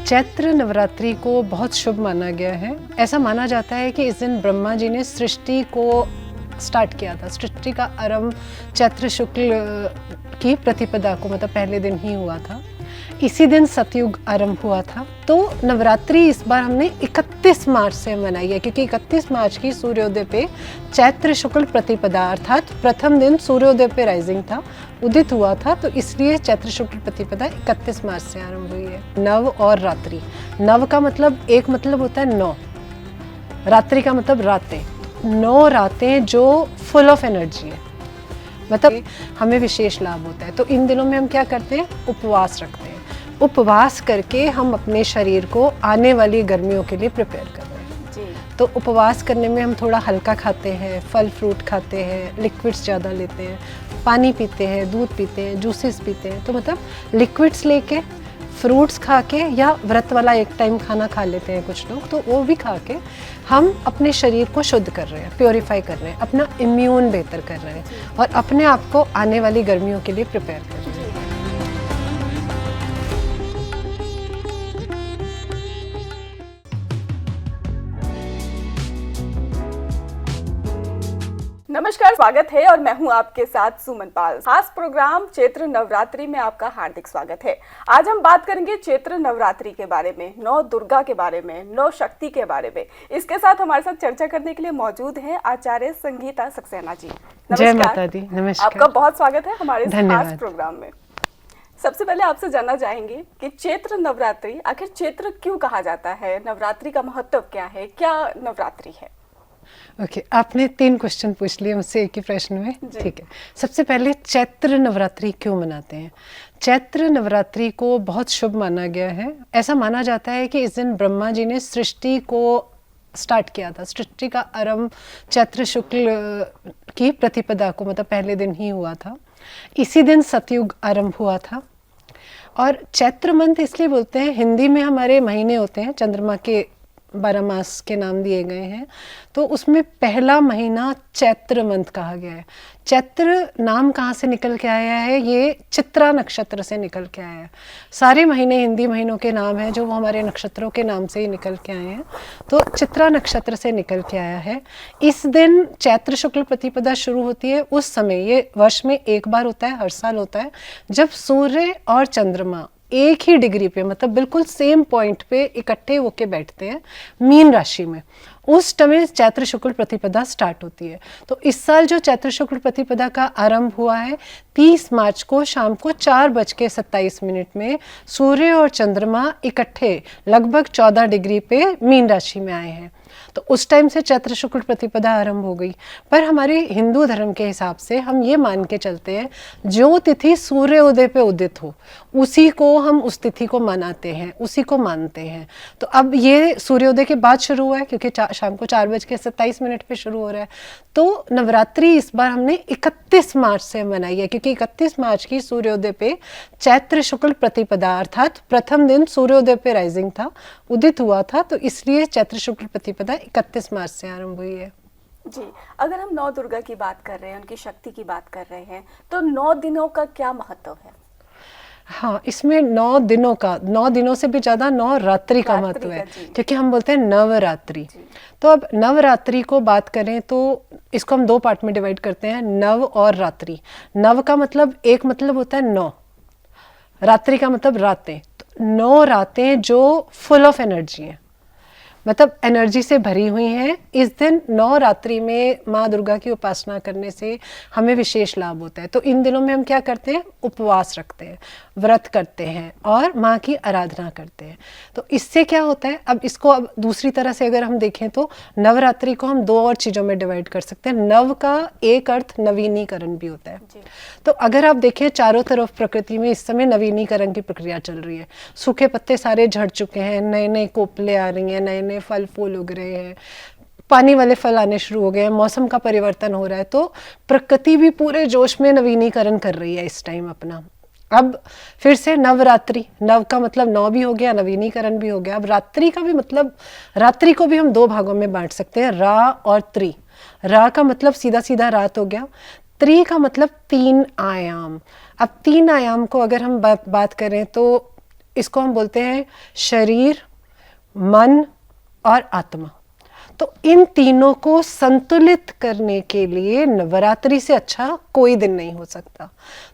चैत्र नवरात्रि को बहुत शुभ माना गया है। ऐसा माना जाता है कि इस दिन ब्रह्मा जी ने सृष्टि को स्टार्ट किया था। सृष्टि का आरंभ चैत्र शुक्ल की प्रतिपदा को मतलब पहले दिन ही हुआ था। इसी दिन सतयुग आरंभ हुआ था। तो नवरात्रि इस बार हमने 31 मार्च से मनाई है, क्योंकि 31 मार्च की सूर्योदय पे चैत्र शुक्ल प्रतिपदा अर्थात प्रथम दिन सूर्योदय पे राइजिंग था, उदित हुआ था, तो इसलिए चैत्र शुक्ल प्रतिपदा 31 मार्च से आरंभ हुई है। नव और रात्रि, नव का मतलब एक मतलब होता है 9, रात्रि का मतलब रातें, 9 रातें जो फुल ऑफ एनर्जी है, मतलब हमें विशेष लाभ होता है। तो इन दिनों में हम क्या करते हैं, उपवास रखते हैं। उपवास करके हम अपने शरीर को आने वाली गर्मियों के लिए प्रिपेयर कर रहे हैं जी। तो उपवास करने में हम थोड़ा हल्का खाते हैं, फल फ्रूट खाते हैं, लिक्विड्स ज़्यादा लेते हैं, पानी पीते हैं, दूध पीते हैं, जूसेस पीते हैं। तो मतलब लिक्विड्स लेके, फ्रूट्स खा के, या व्रत वाला एक टाइम खाना खा लेते हैं कुछ लोग, तो वो भी खा के हम अपने शरीर को शुद्ध कर रहे हैं, प्योरीफाई कर रहे हैं, अपना इम्यून बेहतर कर रहे हैं और अपने आप को आने वाली गर्मियों के लिए प्रिपेयर कर रहे हैं। नमस्कार, स्वागत है और मैं हूं आपके साथ सुमन पाल। खास प्रोग्राम चैत्र नवरात्रि में आपका हार्दिक स्वागत है। आज हम बात करेंगे चैत्र नवरात्रि के बारे में, नौ दुर्गा के बारे में, नौ शक्ति के बारे में। इसके साथ हमारे साथ चर्चा करने के लिए मौजूद हैं आचार्य संगीता सक्सेना जी। जय माता दी। नमस्कार, आपका बहुत स्वागत है हमारे खास प्रोग्राम में। सबसे पहले आपसे जानना चाहेंगे कि चैत्र नवरात्रि, आखिर चैत्र क्यों कहा जाता है, नवरात्रि का महत्व क्या है, क्या नवरात्रि है? ओके, आपने 3 क्वेश्चन पूछ लिए मुझसे एक ही प्रश्न में, ठीक है। सबसे पहले चैत्र नवरात्रि क्यों मनाते हैं? चैत्र नवरात्रि को बहुत शुभ माना गया है। ऐसा माना जाता है कि इस दिन ब्रह्मा जी ने सृष्टि को स्टार्ट किया था। सृष्टि का आरंभ चैत्र शुक्ल की प्रतिपदा को मतलब पहले दिन ही हुआ था। इसी दिन सतयुग आरंभ हुआ था। और चैत्र मंथ इसलिए बोलते हैं, हिंदी में हमारे महीने होते हैं, चंद्रमा के 12 मास के नाम दिए गए हैं, तो उसमें पहला महीना चैत्र मंथ कहा गया है। चैत्र नाम कहाँ से निकल के आया है? ये चित्रा नक्षत्र से निकल के आया है। सारे महीने हिंदी महीनों के नाम हैं जो वो हमारे नक्षत्रों के नाम से ही निकल के आए हैं, तो चित्रा नक्षत्र से निकल के आया है। इस दिन चैत्र शुक्ल प्रतिपदा शुरू होती है। उस समय, ये वर्ष में एक बार होता है, हर साल होता है, जब सूर्य और चंद्रमा एक ही डिग्री पे मतलब बिल्कुल सेम पॉइंट पे इकट्ठे होके बैठते हैं मीन राशि में। उस समय चैत्र शुक्ल प्रतिपदा स्टार्ट होती है। तो इस साल जो चैत्र शुक्ल प्रतिपदा का आरंभ हुआ है 30 मार्च को शाम को 4:27 में सूर्य और चंद्रमा इकट्ठे लगभग 14 डिग्री पे मीन राशि में आए हैं। तो उस टाइम से चैत्र शुक्ल प्रतिपदा आरंभ हो गई। पर हमारे हिंदू धर्म के हिसाब से हम ये मान के चलते हैं, जो तिथि सूर्योदय पे उदित हो उसी को हम उस तिथि को मनाते हैं, उसी को मानते हैं। तो अब ये सूर्योदय के बाद शुरू हुआ है, क्योंकि शाम को 4:27 पे शुरू हो रहा है। तो नवरात्रि इस बार हमने 31 मार्च से मनाई है, क्योंकि 31 मार्च की सूर्योदय पे चैत्र शुक्ल प्रतिपदा अर्थात प्रथम दिन सूर्योदय पे राइजिंग था, उदित हुआ था, तो इसलिए चैत्र शुक्ल प्रतिपदा 31 मार्च से आरंभ हुई है जी। अगर हम नौ दुर्गा की बात कर रहे हैं, उनकी शक्ति की बात कर रहे हैं, तो 9 दिनों का क्या महत्व है? हाँ, इसमें 9 दिनों का, 9 दिनों से भी ज्यादा 9 रात्रि का महत्व है, क्योंकि हम बोलते हैं नवरात्रि। तो अब नवरात्रि को बात करें तो इसको हम 2 पार्ट में डिवाइड करते हैं, नव और रात्रि। नव का मतलब एक मतलब होता है 9, रात्रि का मतलब रातें। तो 9 रातें जो फुल ऑफ एनर्जी है, मतलब एनर्जी से भरी हुई हैं। इस दिन 9 रात्रि में माँ दुर्गा की उपासना करने से हमें विशेष लाभ होता है। तो इन दिनों में हम क्या करते हैं, उपवास रखते हैं, व्रत करते हैं और माँ की आराधना करते हैं। तो इससे क्या होता है, अब इसको अब दूसरी तरह से अगर हम देखें तो नवरात्रि को हम 2 और चीज़ों में डिवाइड कर सकते हैं। नव का एक अर्थ नवीनीकरण भी होता है। तो अगर आप देखें चारों तरफ प्रकृति में इस समय नवीनीकरण की प्रक्रिया चल रही है। सूखे पत्ते सारे झड़ चुके हैं, नए नए कोपले आ रही हैं, नए नए फल फूल उग रहे हैं, पानी वाले फल आने शुरू हो गए हैं, मौसम का परिवर्तन हो रहा है। तो प्रकृति भी पूरे जोश में नवीनीकरण कर रही है इस टाइम अपना। अब फिर से नवरात्रि, नव का मतलब 9 भी हो गया, नवीनीकरण भी हो गया। अब रात्रि का भी मतलब, रात्रि को भी हम 2 भागों में बांट सकते हैं, रा और त्रि। रा का मतलब सीधा सीधा रात हो गया, त्रि का मतलब 3 आयाम। अब 3 आयाम को अगर हम बात करें तो इसको हम बोलते हैं शरीर, मन और आत्मा। तो इन तीनों को संतुलित करने के लिए नवरात्रि से अच्छा कोई दिन नहीं हो सकता।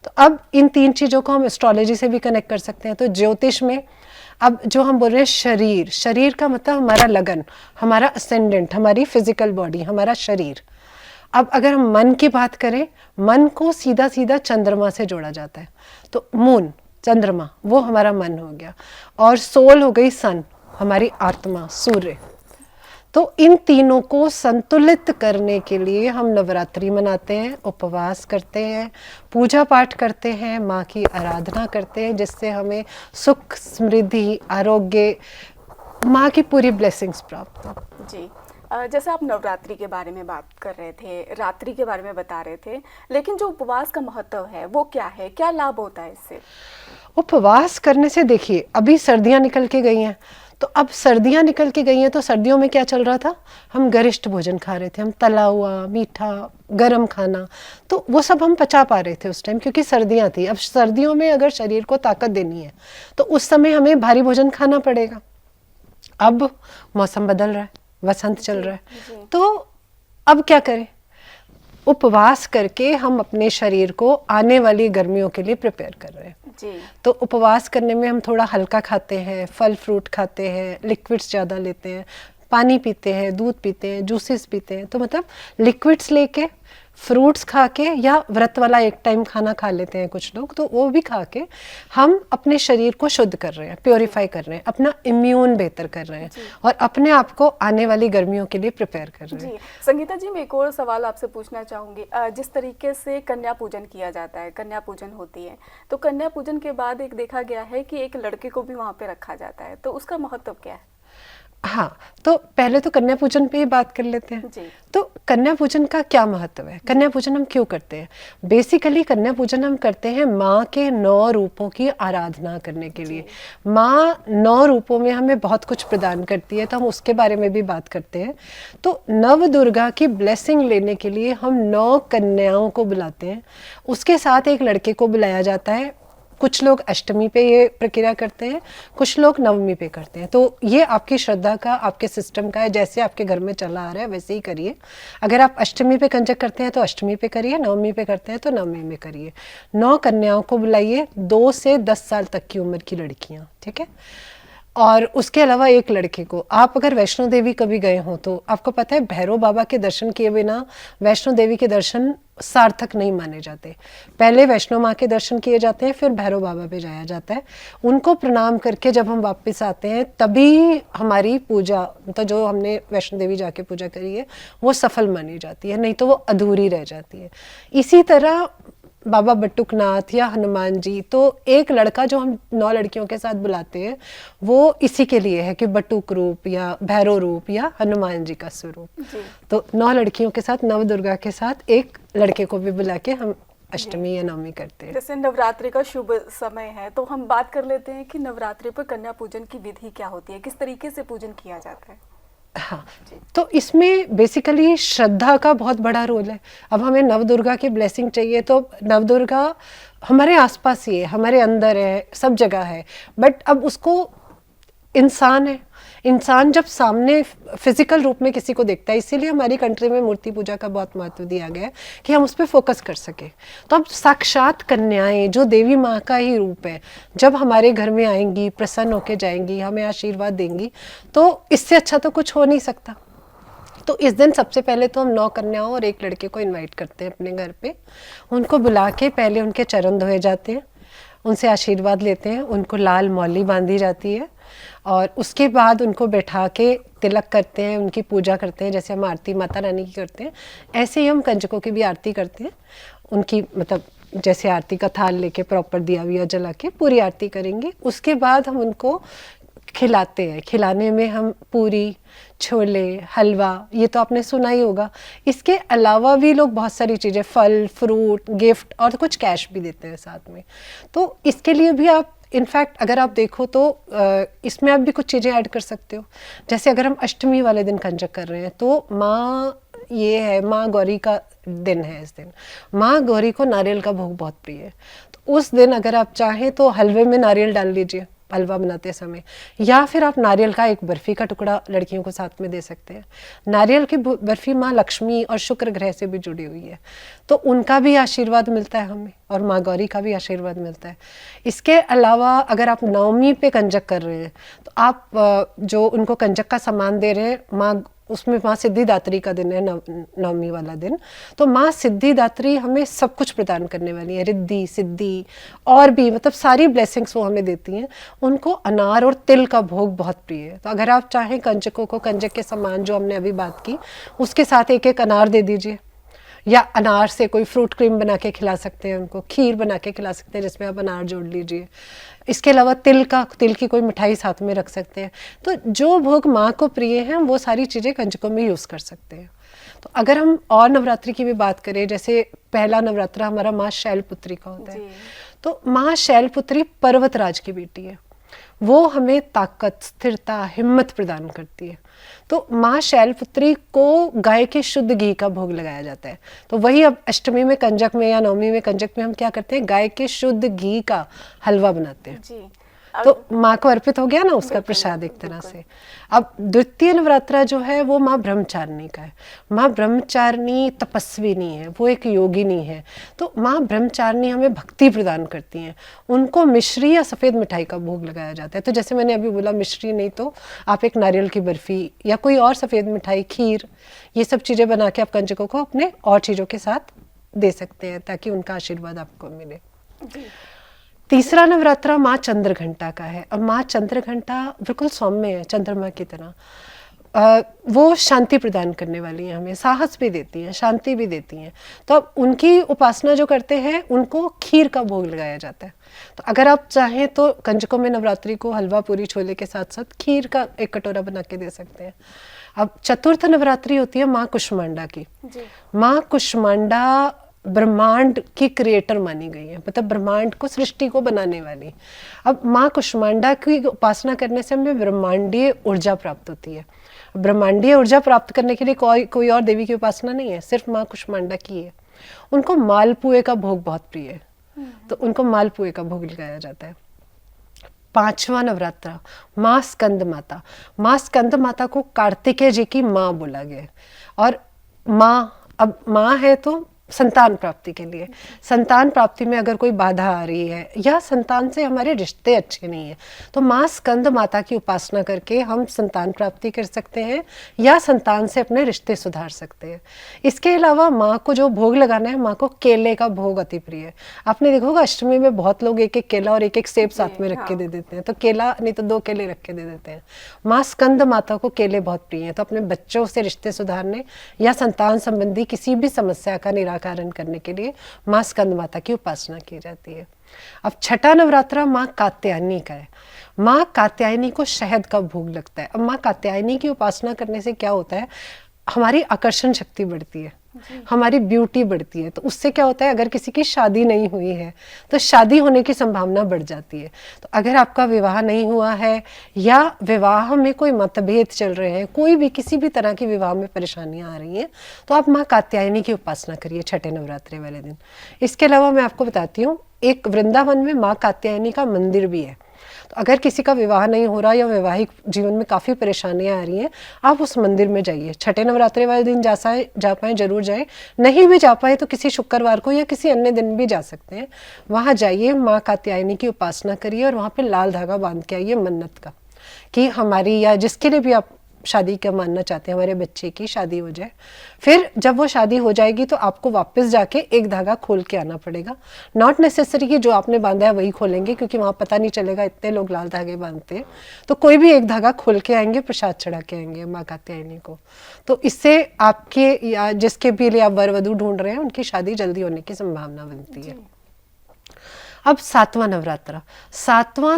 तो अब इन तीन चीज़ों को हम एस्ट्रोलॉजी से भी कनेक्ट कर सकते हैं। तो ज्योतिष में अब जो हम बोल रहे हैं शरीर, शरीर का मतलब हमारा लगन, हमारा असेंडेंट, हमारी फिजिकल बॉडी, हमारा शरीर। अब अगर हम मन की बात करें, मन को सीधा सीधा चंद्रमा से जोड़ा जाता है। तो मून, चंद्रमा, वो हमारा मन हो गया। और सोल हो गई सन, हमारी आत्मा, सूर्य। तो इन तीनों को संतुलित करने के लिए हम नवरात्रि मनाते हैं, उपवास करते हैं, पूजा पाठ करते हैं, माँ की आराधना करते हैं, जिससे हमें सुख, समृद्धि, आरोग्य, माँ की पूरी ब्लेसिंग्स प्राप्त हो। जी, जैसे आप नवरात्रि के बारे में बात कर रहे थे, रात्रि के बारे में बता रहे थे, लेकिन जो उपवास का महत्व है वो क्या है, क्या लाभ होता है इससे? उपवास करने से देखिए, अभी सर्दियाँ निकल के गई हैं, तो अब सर्दियाँ निकल के गई हैं तो सर्दियों में क्या चल रहा था, हम गरिष्ठ भोजन खा रहे थे, हम तला हुआ, मीठा, गरम खाना, तो वो सब हम पचा पा रहे थे उस टाइम, क्योंकि सर्दियाँ थी। अब सर्दियों में अगर शरीर को ताकत देनी है तो उस समय हमें भारी भोजन खाना पड़ेगा। अब मौसम बदल रहा है, वसंत चल रहा है, तो अब क्या करें, उपवास करके हम अपने शरीर को आने वाली गर्मियों के लिए प्रिपेयर कर रहे हैं। जी। तो उपवास करने में हम थोड़ा हल्का खाते हैं, फल फ्रूट खाते हैं, लिक्विड्स ज़्यादा लेते हैं, पानी पीते हैं, दूध पीते हैं, जूसेस पीते हैं। तो मतलब लिक्विड्स लेके, फ्रूट्स खा के, या व्रत वाला एक टाइम खाना खा लेते हैं कुछ लोग, तो वो भी खा के हम अपने शरीर को शुद्ध कर रहे हैं, प्योरीफाई कर रहे हैं, अपना इम्यून बेहतर कर रहे हैं और अपने आप को आने वाली गर्मियों के लिए प्रिपेयर कर रहे हैं। जी, संगीता जी, मैं एक और सवाल आपसे पूछना चाहूँगी। जिस तरीके से कन्या पूजन किया जाता है, कन्या पूजन होती है, तो कन्या पूजन के बाद एक देखा गया है कि एक लड़के को भी वहाँ पे रखा जाता है, तो उसका महत्व क्या है? हाँ, तो पहले तो कन्या पूजन पे ही बात कर लेते हैं। जी। तो कन्या पूजन का क्या महत्व है, कन्या पूजन हम क्यों करते हैं? बेसिकली कन्या पूजन हम करते हैं माँ के 9 रूपों की आराधना करने के लिए। माँ 9 रूपों में हमें बहुत कुछ प्रदान करती है, तो हम उसके बारे में भी बात करते हैं। तो नव दुर्गा की ब्लेसिंग लेने के लिए हम 9 कन्याओं को बुलाते हैं, उसके साथ एक लड़के को बुलाया जाता है। कुछ लोग अष्टमी पे ये प्रक्रिया करते हैं, कुछ लोग नवमी पे करते हैं। तो ये आपकी श्रद्धा का, आपके सिस्टम का है, जैसे आपके घर में चला आ रहा है वैसे ही करिए। अगर आप अष्टमी पे कंजक करते हैं तो अष्टमी पे करिए, नवमी पे करते हैं तो नवमी में करिए। 9 कन्याओं को बुलाइए, 2 से 10 साल तक की उम्र की लड़कियाँ, ठीक है। और उसके अलावा एक लड़के को, आप अगर वैष्णो देवी कभी गए हो तो आपको पता है भैरव बाबा के दर्शन किए बिना वैष्णो देवी के दर्शन सार्थक नहीं माने जाते। पहले वैष्णो माँ के दर्शन किए जाते हैं, फिर भैरव बाबा पे जाया जाता है। उनको प्रणाम करके जब हम वापस आते हैं तभी हमारी पूजा, मतलब जो हमने वैष्णो देवी जाके पूजा करी है वो सफल मानी जाती है, नहीं तो वो अधूरी रह जाती है। इसी तरह बाबा बटुकनाथ या हनुमान जी, तो एक लड़का जो हम 9 लड़कियों के साथ बुलाते हैं वो इसी के लिए है कि बटुक रूप या भैरव रूप या हनुमान जी का स्वरूप। तो 9 लड़कियों के साथ, नव दुर्गा के साथ एक लड़के को भी बुला के हम अष्टमी या नवमी करते हैं। जैसे नवरात्रि का शुभ समय है, तो हम बात कर लेते हैं कि नवरात्रि पर कन्या पूजन की विधि क्या होती है, किस तरीके से पूजन किया जाता है? हाँ, तो इसमें बेसिकली श्रद्धा का बहुत बड़ा रोल है। अब हमें नवदुर्गा की ब्लेसिंग चाहिए तो नवदुर्गा हमारे आसपास ही है, हमारे अंदर है, सब जगह है, बट अब उसको इंसान है, इंसान जब सामने फिजिकल रूप में किसी को देखता है, इसीलिए हमारी कंट्री में मूर्ति पूजा का बहुत महत्व दिया गया है कि हम उस पर फोकस कर सके। तो अब साक्षात कन्याएं जो देवी माँ का ही रूप है, जब हमारे घर में आएंगी, प्रसन्न होके जाएंगी, हमें आशीर्वाद देंगी, तो इससे अच्छा तो कुछ हो नहीं सकता। तो इस दिन सबसे पहले तो हम 9 कन्याओं और एक लड़के को इनवाइट करते हैं अपने घर पे। उनको बुला के पहले उनके चरण धोए जाते हैं, उनसे आशीर्वाद लेते हैं, उनको लाल मौली बांधी जाती है और उसके बाद उनको बैठा के तिलक करते हैं, उनकी पूजा करते हैं। जैसे हम आरती माता रानी की करते हैं, ऐसे ही हम कंजकों की भी आरती करते हैं। उनकी मतलब जैसे आरती का थाल लेके प्रॉपर दिया विया जला के पूरी आरती करेंगे। उसके बाद हम उनको खिलाते हैं। खिलाने में हम पूरी, छोले, हलवा, ये तो आपने सुना ही होगा। इसके अलावा भी लोग बहुत सारी चीज़ें, फल, फ्रूट, गिफ्ट और कुछ कैश भी देते हैं साथ में। तो इसके लिए भी आप इनफैक्ट अगर आप देखो तो इसमें आप भी कुछ चीज़ें ऐड कर सकते हो। जैसे अगर हम अष्टमी वाले दिन कंजक कर रहे हैं तो माँ, ये है माँ गौरी का दिन है। इस दिन माँ गौरी को नारियल का भोग बहुत प्रिय है। तो उस दिन अगर आप चाहें तो हलवे में नारियल डाल लीजिए, हलवा बनाते समय, या फिर आप नारियल का एक बर्फी का टुकड़ा लड़कियों को साथ में दे सकते हैं। नारियल की बर्फी माँ लक्ष्मी और शुक्र ग्रह से भी जुड़ी हुई है, तो उनका भी आशीर्वाद मिलता है हमें और माँ गौरी का भी आशीर्वाद मिलता है। इसके अलावा अगर आप नवमी पे कंजक कर रहे हैं तो आप जो उनको कंजक का सामान दे रहे हैं, माँ उसमें माँ सिद्धिदात्री का दिन है नवमी वाला दिन, तो माँ सिद्धिदात्री हमें सब कुछ प्रदान करने वाली है, रिद्धि सिद्धि और भी मतलब सारी ब्लेसिंग्स वो हमें देती हैं। उनको अनार और तिल का भोग बहुत प्रिय है, तो अगर आप चाहें कंजकों को कंजक के सामान जो हमने अभी बात की उसके साथ एक एक अनार दे दीजिए, या अनार से कोई फ्रूट क्रीम बना के खिला सकते हैं, उनको खीर बना के खिला सकते हैं जिसमें आप अनार जोड़ लीजिए। इसके अलावा तिल की कोई मिठाई साथ में रख सकते हैं। तो जो भोग माँ को प्रिय हैं वो सारी चीज़ें कंजकों में यूज़ कर सकते हैं। तो अगर हम और नवरात्रि की भी बात करें, जैसे पहला नवरात्रा हमारा माँ शैलपुत्री का होता है, तो माँ शैलपुत्री पर्वतराज की बेटी है, वो हमें ताकत, स्थिरता, हिम्मत प्रदान करती है। तो माँ शैलपुत्री को गाय के शुद्ध घी का भोग लगाया जाता है। तो वही अब अष्टमी में कंजक में या नवमी में कंजक में हम क्या करते हैं, गाय के शुद्ध घी का हलवा बनाते हैं जी। तो माँ को अर्पित हो गया ना उसका प्रसाद एक तरह से। अब द्वितीय नवरात्रा जो है वो माँ ब्रह्मचारिणी का है। माँ ब्रह्मचारिणी तपस्विनी है, वो एक योगिनी है। तो माँ ब्रह्मचारिणी हमें भक्ति प्रदान करती हैं। उनको मिश्री या सफ़ेद मिठाई का भोग लगाया जाता है। तो जैसे मैंने अभी बोला, मिश्री नहीं तो आप एक नारियल की बर्फ़ी या कोई और सफ़ेद मिठाई, खीर, ये सब चीज़ें बना के आप कंजकों को अपने और चीज़ों के साथ दे सकते हैं ताकि उनका आशीर्वाद आपको मिले। तीसरा नवरात्रा माँ चंद्रघंटा का है। अब माँ चंद्रघंटा बिल्कुल सौम्य है, चंद्रमा की तरह। वो शांति प्रदान करने वाली हैं, हमें साहस भी देती हैं, शांति भी देती हैं। तो अब उनकी उपासना जो करते हैं उनको खीर का भोग लगाया जाता है। तो अगर आप चाहें तो कंजकों में नवरात्रि को हलवा पूरी छोले के साथ साथ खीर का एक कटोरा बना के दे सकते हैं। अब चतुर्थ नवरात्रि होती है माँ कुष्मांडा की। माँ कुष्मांडा ब्रह्मांड की क्रिएटर मानी गई है, मतलब ब्रह्मांड को, सृष्टि को बनाने वाली। अब माँ कुष्मांडा की उपासना करने से हमें ब्रह्मांडीय ऊर्जा प्राप्त होती है। ब्रह्मांडीय ऊर्जा प्राप्त करने के लिए कोई और देवी की उपासना नहीं है, सिर्फ माँ कुष्मांडा की है। उनको मालपुए का भोग बहुत प्रिय है, तो उनको मालपुए का भोग लगाया जाता है। पांचवा नवरात्रा माँ स्कंद माता। माँ स्कंद माता को कार्तिकेय जी की माँ बोला गया है। और माँ, अब माँ है तो संतान प्राप्ति के लिए, संतान प्राप्ति में अगर कोई बाधा आ रही है या संतान से हमारे रिश्ते अच्छे नहीं है तो माँ स्कंद माता की उपासना करके हम संतान प्राप्ति कर सकते हैं या संतान से अपने रिश्ते सुधार सकते हैं। इसके अलावा माँ को जो भोग लगाना है, माँ को केले का भोग अति प्रिय है। आपने देखा होगा अष्टमी में बहुत लोग एक एक केला और एक एक सेब साथ में रख के दे देते हैं, तो केला नहीं तो 2 केले रख के दे देते हैं। माँ स्कंद माता को केले बहुत प्रिय हैं, तो अपने बच्चों से रिश्ते सुधारने या संतान संबंधी किसी भी समस्या का निराकरण करने के लिए माँ स्कंद माता की उपासना की जाती है। अब छठा नवरात्रा माँ कात्यायनी का है। माँ कात्यायनी को शहद का भोग लगता है। अब माँ कात्यायनी की उपासना करने से क्या होता है, हमारी आकर्षण शक्ति बढ़ती है, हमारी ब्यूटी बढ़ती है। तो उससे क्या होता है, अगर किसी की शादी नहीं हुई है तो शादी होने की संभावना बढ़ जाती है। तो अगर आपका विवाह नहीं हुआ है या विवाह में कोई मतभेद चल रहे हैं, कोई भी किसी भी तरह की विवाह में परेशानियां आ रही हैं, तो आप माँ कात्यायनी की उपासना करिए छठे नवरात्रि वाले दिन। इसके अलावा मैं आपको बताती हूँ, एक वृंदावन में माँ कात्यायनी का मंदिर भी है। तो अगर किसी का विवाह नहीं हो रहा या वैवाहिक जीवन में काफ़ी परेशानियां आ रही हैं, आप उस मंदिर में जाइए। छठे नवरात्रि वाले दिन जा पाए जरूर जाएं, नहीं भी जा पाए तो किसी शुक्रवार को या किसी अन्य दिन भी जा सकते हैं। वहाँ जाइए, माँ कात्यायनी की उपासना करिए और वहाँ पे लाल धागा बांध के आइए मन्नत का, कि हमारी या जिसके लिए भी आप शादी का मानना चाहते हैं, हमारे बच्चे की शादी हो जाए। फिर जब वो शादी हो जाएगी तो आपको वापस जाके एक धागा खोल के आना पड़ेगा। नॉट नेसेसरी कि जो आपने बांधा है वही खोलेंगे, क्योंकि वहाँ पता नहीं चलेगा, इतने लोग लाल धागे बांधते हैं। तो कोई भी एक धागा खोल के आएंगे, प्रसाद चढ़ा के आएंगे माँ कात्यायनी को। तो इससे आपके या जिसके भी लिए आप वर वधू ढूंढ रहे हैं उनकी शादी जल्दी होने की संभावना बनती है। अब सातवां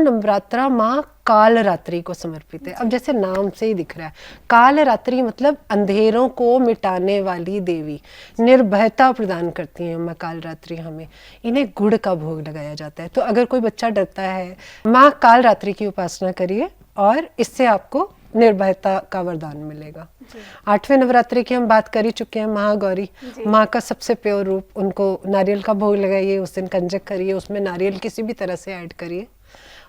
नवरात्रा माँ काल रात्रि को समर्पित है। अब जैसे नाम से ही दिख रहा है, काल रात्रि मतलब अंधेरों को मिटाने वाली देवी, निर्भयता प्रदान करती है माँ काल रात्रि हमें। इन्हें गुड़ का भोग लगाया जाता है। तो अगर कोई बच्चा डरता है, माँ काल रात्रि की उपासना करिए और इससे आपको निर्भयता का वरदान मिलेगा। आठवें नवरात्रि की हम बात कर ही चुके हैं, महागौरी, माँ का सबसे प्योर रूप। उनको नारियल का भोग लगाइए, उस दिन कंजक करिए, उसमें नारियल किसी भी तरह से ऐड करिए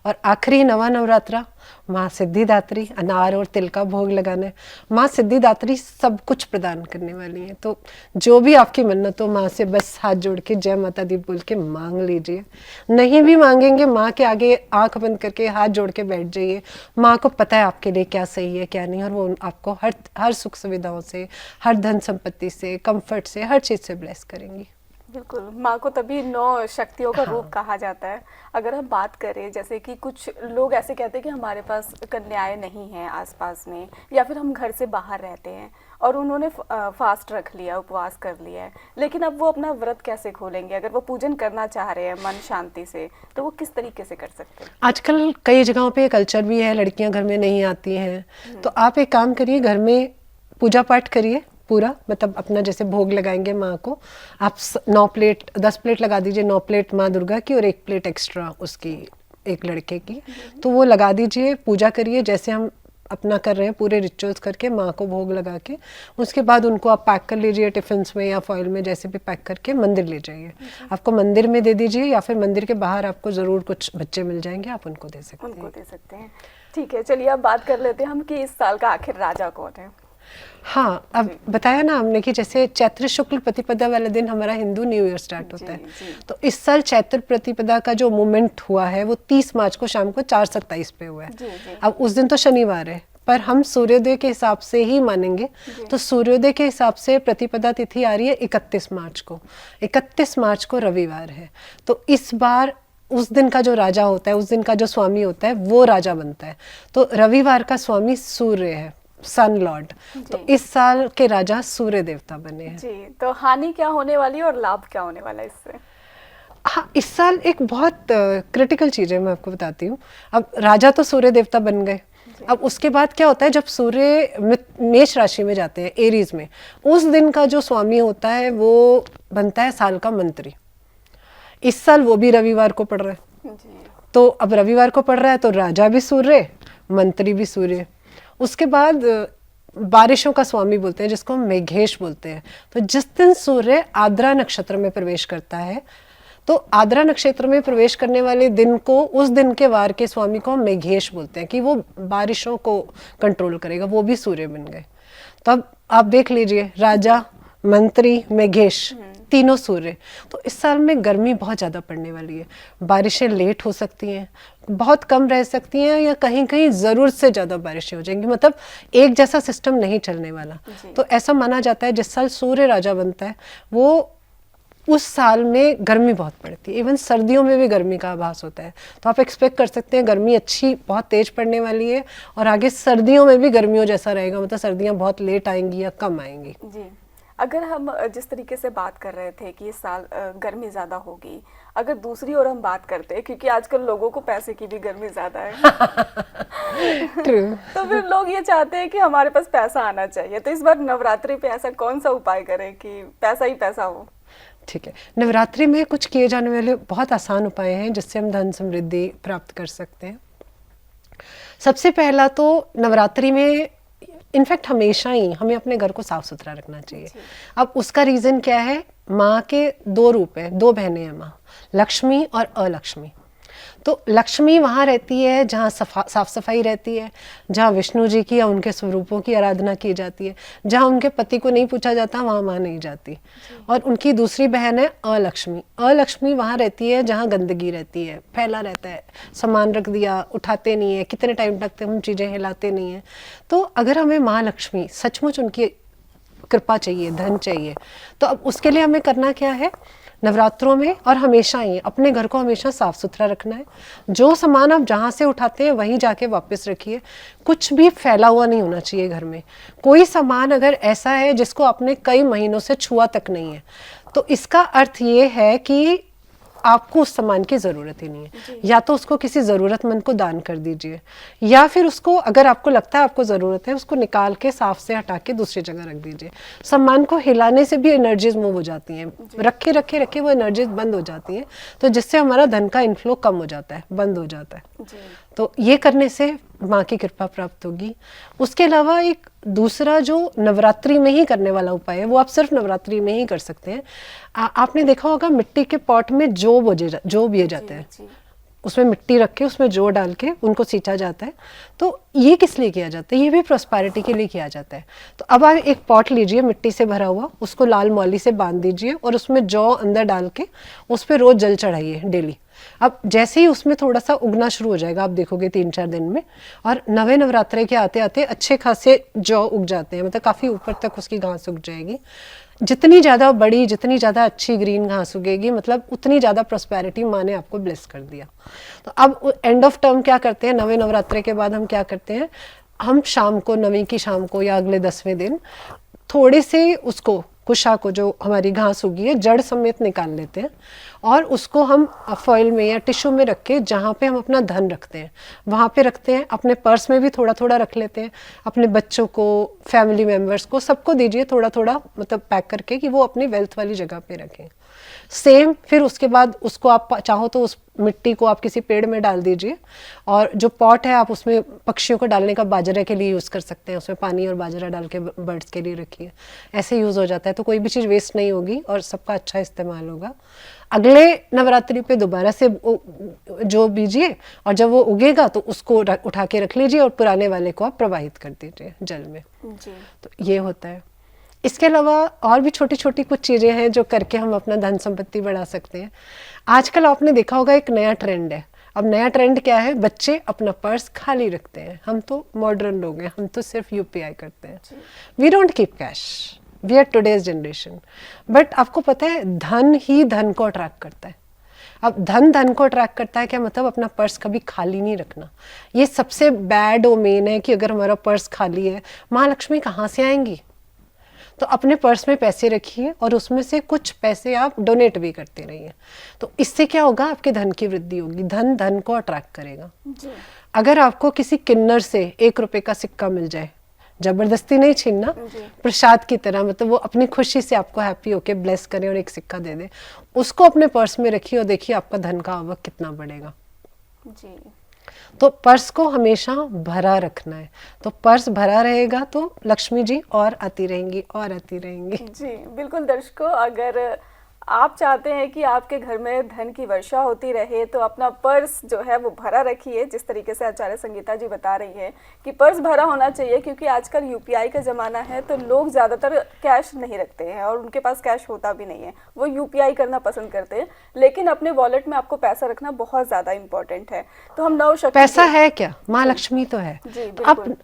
और आखिरी नवा नवरात्रा माँ सिद्धिदात्री, अनार और तिल का भोग लगाना है। माँ सिद्धिदात्री सब कुछ प्रदान करने वाली है, तो जो भी आपकी मन्नत हो माँ से बस हाथ जोड़ के जय माता दी बोल के मांग लीजिए। नहीं भी मांगेंगे माँ के आगे आंख बंद करके हाथ जोड़ के बैठ जाइए। माँ को पता है आपके लिए क्या सही है क्या नहीं, और वो आपको हर सुख सुविधाओं से, हर धन संपत्ति से, कंफर्ट से, हर चीज़ से ब्लेस करेंगी। बिल्कुल, माँ को तभी 9 शक्तियों का रूप कहा जाता है। अगर हम बात करें, जैसे कि कुछ लोग ऐसे कहते हैं कि हमारे पास कन्याएं नहीं हैं आसपास में, या फिर हम घर से बाहर रहते हैं और उन्होंने फास्ट रख लिया, उपवास कर लिया है, लेकिन अब वो अपना व्रत कैसे खोलेंगे? अगर वो पूजन करना चाह रहे हैं मन शांति से, तो वो किस तरीके से कर सकते हैं? आजकल कई जगहों पे कल्चर भी है, लड़कियां घर में नहीं आती हैं, तो आप एक काम करिए, घर में पूजा पाठ करिए पूरा, मतलब अपना जैसे भोग लगाएंगे माँ को, आप 9 प्लेट 10 प्लेट लगा दीजिए, 9 प्लेट माँ दुर्गा की और 1 प्लेट एक्स्ट्रा उसकी एक लड़के की, तो वो लगा दीजिए, पूजा करिए जैसे हम अपना कर रहे हैं पूरे रिचुअल्स करके माँ को भोग लगा के। उसके बाद उनको आप पैक कर लीजिए टिफिन्स में या फॉइल में, जैसे भी पैक करके मंदिर ले जाइए। आपको मंदिर में दे दीजिए या फिर मंदिर के बाहर आपको ज़रूर कुछ बच्चे मिल जाएंगे, आप उनको दे सकते हैं। ठीक है, चलिए अब बात कर लेते हैं हम कि इस साल का आखिर राजा कौन है। हाँ, अब बताया ना हमने कि जैसे चैत्र शुक्ल प्रतिपदा वाले दिन हमारा हिंदू न्यू ईयर स्टार्ट होता है, तो इस साल चैत्र प्रतिपदा का जो मूवमेंट हुआ है वो 30 मार्च को शाम को 4:27 पे हुआ है। अब उस दिन तो शनिवार है, पर हम सूर्योदय के हिसाब से ही मानेंगे, तो सूर्योदय के हिसाब से प्रतिपदा तिथि आ रही है 31 मार्च को। 31 मार्च को रविवार है, तो इस बार उस दिन का जो राजा होता है, उस दिन का जो स्वामी होता है वो राजा बनता है, तो रविवार का स्वामी सूर्य है, सन लॉर्ड, तो इस साल के राजा सूर्य देवता बने हैं। जी, तो हानि क्या होने वाली है और लाभ क्या होने वाला है इससे? हाँ, इस साल एक बहुत क्रिटिकल चीज़ है, मैं आपको बताती हूँ। अब राजा तो सूर्य देवता बन गए, अब उसके बाद क्या होता है, जब सूर्य मेष राशि में जाते हैं, एरीज में, उस दिन का जो स्वामी होता है वो बनता है साल का मंत्री। इस साल वो भी रविवार को पड़ रहा है, तो अब रविवार को पड़ रहा है तो राजा भी सूर्य, मंत्री भी सूर्य। उसके बाद बारिशों का स्वामी बोलते हैं जिसको हम मेघेश बोलते हैं, तो जिस दिन सूर्य आद्रा नक्षत्र में प्रवेश करता है, तो आद्रा नक्षत्र में प्रवेश करने वाले दिन को, उस दिन के वार के स्वामी को हम मेघेश बोलते हैं कि वो बारिशों को कंट्रोल करेगा, वो भी सूर्य बन गए। तो अब आप देख लीजिए, राजा, मंत्री, मेघेश, तीनों सूर्य। तो इस साल में गर्मी बहुत ज़्यादा पड़ने वाली है, बारिशें लेट हो सकती हैं, बहुत कम रह सकती हैं, या कहीं कहीं ज़रूरत से ज़्यादा बारिशें हो जाएंगी, मतलब एक जैसा सिस्टम नहीं चलने वाला। तो ऐसा माना जाता है जिस साल सूर्य राजा बनता है वो उस साल में गर्मी बहुत पड़ती है, इवन सर्दियों में भी गर्मी का आभास होता है, तो आप एक्सपेक्ट कर सकते हैं गर्मी अच्छी बहुत तेज पड़ने वाली है, और आगे सर्दियों में भी गर्मियों जैसा रहेगा, मतलब सर्दियाँ बहुत लेट आएंगी या कम आएंगी। जी, अगर हम जिस तरीके से बात कर रहे थे कि इस साल गर्मी ज़्यादा होगी, अगर दूसरी ओर हम बात करते हैं, क्योंकि आजकल लोगों को पैसे की भी गर्मी ज़्यादा है तो फिर लोग ये चाहते हैं कि हमारे पास पैसा आना चाहिए, तो इस बार नवरात्रि पे ऐसा कौन सा उपाय करें कि पैसा ही पैसा हो? ठीक है, नवरात्रि में कुछ किए जाने वाले बहुत आसान उपाय हैं जिससे हम धन समृद्धि प्राप्त कर सकते हैं। सबसे पहला तो नवरात्रि में इनफैक्ट हमेशा ही हमें अपने घर को साफ सुथरा रखना चाहिए। अब उसका रीज़न क्या है, माँ के 2 रूप हैं, 2 बहनें हैं माँ, लक्ष्मी और अलक्ष्मी। तो लक्ष्मी वहाँ रहती है जहाँ साफ सफाई रहती है, जहाँ विष्णु जी की या उनके स्वरूपों की आराधना की जाती है, जहाँ उनके पति को नहीं पूछा जाता वहाँ माँ नहीं जाती। और उनकी दूसरी बहन है अलक्ष्मी। अलक्ष्मी वहाँ रहती है जहाँ गंदगी रहती है, फैला रहता है, सामान रख दिया, उठाते नहीं है, कितने टाइम तक हम चीज़ें हिलाते नहीं हैं। तो अगर हमें माँ लक्ष्मी सचमुच उनकी कृपा चाहिए, धन चाहिए, तो अब उसके लिए हमें करना क्या है, नवरात्रों में और हमेशा ही अपने घर को हमेशा साफ सुथरा रखना है। जो सामान आप जहाँ से उठाते हैं वहीं जाके वापस रखिए, कुछ भी फैला हुआ नहीं होना चाहिए घर में। कोई सामान अगर ऐसा है जिसको आपने कई महीनों से छुआ तक नहीं है, तो इसका अर्थ ये है कि आपको उस सामान की ज़रूरत ही नहीं है। या तो उसको किसी ज़रूरतमंद को दान कर दीजिए, या फिर उसको अगर आपको लगता है आपको ज़रूरत है, उसको निकाल के साफ से हटा के दूसरी जगह रख दीजिए। सामान को हिलाने से भी एनर्जीज मूव हो जाती हैं, रखे रखे रखे वो एनर्जीज बंद हो जाती हैं, तो जिससे हमारा धन का इनफ्लो कम हो जाता है, बंद हो जाता है। तो ये करने से माँ की कृपा प्राप्त होगी। उसके अलावा एक दूसरा जो नवरात्रि में ही करने वाला उपाय है, वो आप सिर्फ नवरात्रि में ही कर सकते हैं। आपने देखा होगा मिट्टी के पॉट में जौ बोए जाते हैं, उसमें मिट्टी रख के उसमें जौ डाल के उनको सींचा जाता है। तो ये किस लिए किया जाता है? ये भी प्रॉस्पेरिटी के लिए किया जाता है। तो अब आप एक पॉट लीजिए मिट्टी से भरा हुआ, उसको लाल मौली से बांध दीजिए और उसमें जौ अंदर डाल के उस पर रोज जल चढ़ाइए डेली। अब जैसे ही उसमें थोड़ा सा उगना शुरू हो जाएगा, आप देखोगे 3-4 दिन में, और नवे नवरात्रे के आते आते अच्छे खासे जौ उग जाते हैं, मतलब काफ़ी ऊपर तक उसकी घास उग जाएगी। जितनी ज़्यादा बड़ी, जितनी ज़्यादा अच्छी ग्रीन घास उगेगी, मतलब उतनी ज़्यादा प्रॉस्पेरिटी माँ ने आपको ब्लेस कर दिया। तो अब एंड ऑफ टर्म क्या करते हैं, नवे नवरात्रे के बाद हम क्या करते हैं, हम शाम को, नवी की शाम को या अगले 10वें दिन थोड़े से उसको, कुशा को, जो हमारी घास उगी है, जड़ समेत निकाल लेते हैं और उसको हम फॉइल में या टिश्यू में रख के, जहाँ पे हम अपना धन रखते हैं वहाँ पे रखते हैं। अपने पर्स में भी थोड़ा थोड़ा रख लेते हैं। अपने बच्चों को, फैमिली मेम्बर्स को, सबको दीजिए थोड़ा थोड़ा, मतलब पैक करके, कि वो अपनी वेल्थ वाली जगह पे रखें। सेम फिर उसके बाद उसको आप चाहो तो उस मिट्टी को आप किसी पेड़ में डाल दीजिए, और जो पॉट है आप उसमें पक्षियों को डालने का बाजरा के लिए यूज़ कर सकते हैं। उसमें पानी और बाजरा डाल के बर्ड्स के लिए रखिए, ऐसे यूज़ हो जाता है। तो कोई भी चीज़ वेस्ट नहीं होगी और सबका अच्छा इस्तेमाल होगा। अगले नवरात्रि पे दोबारा से जो बीजिए, और जब वो उगेगा तो उसको उठा के रख लीजिए और पुराने वाले को आप प्रवाहित कर दीजिए जल में जी। तो ये होता है। इसके अलावा और भी छोटी छोटी कुछ चीज़ें हैं जो करके हम अपना धन संपत्ति बढ़ा सकते हैं। आजकल आपने देखा होगा एक नया ट्रेंड है। अब नया ट्रेंड क्या है, बच्चे अपना पर्स खाली रखते हैं। हम तो मॉडर्न लोग हैं, हम तो सिर्फ यूपीआई करते हैं। We don't keep cash, we are today's generation. But आपको पता है, धन ही धन को अट्रैक्ट करता है। अब धन धन को अट्रैक्ट करता है क्या मतलब, अपना पर्स कभी खाली नहीं रखना। ये सबसे बैड ओमेन है कि अगर हमारा पर्स खाली है, माँ लक्ष्मी कहाँ से आएंगी। तो अपने पर्स में पैसे रखिए और उसमें से कुछ पैसे आप डोनेट भी करते रहिए। तो इससे क्या होगा, आपके धन की वृद्धि होगी। धन धन को अट्रैक्ट करेगा। अगर आपको किसी किन्नर से 1 रुपए का सिक्का मिल जाए, जबरदस्ती नहीं छीनना, प्रसाद की तरह, मतलब वो अपनी खुशी से आपको हैप्पी होके ब्लेस करे और एक सिक्का दे दे, उसको अपने पर्स में रखिए और देखिए आपका धन का आवक कितना बढ़ेगा। जी। तो पर्स को हमेशा भरा रखना है। तो पर्स भरा रहेगा तो लक्ष्मी जी और आती रहेंगी और आती रहेंगी। जी बिल्कुल। दर्शकों, अगर आप चाहते हैं कि आपके घर में धन की वर्षा होती रहे तो अपना पर्स जो है वो भरा रखिए। जिस तरीके से आचार्य संगीता जी बता रही है कि पर्स भरा होना चाहिए, क्योंकि आजकल यूपीआई का ज़माना है तो लोग ज़्यादातर कैश नहीं रखते हैं और उनके पास कैश होता भी नहीं है, वो यूपीआई करना पसंद करते हैं। लेकिन अपने वॉलेट में आपको पैसा रखना बहुत ज़्यादा इंपॉर्टेंट है। तो हम नवशक्ति, पैसा है क्या, माँ लक्ष्मी तो है। जी,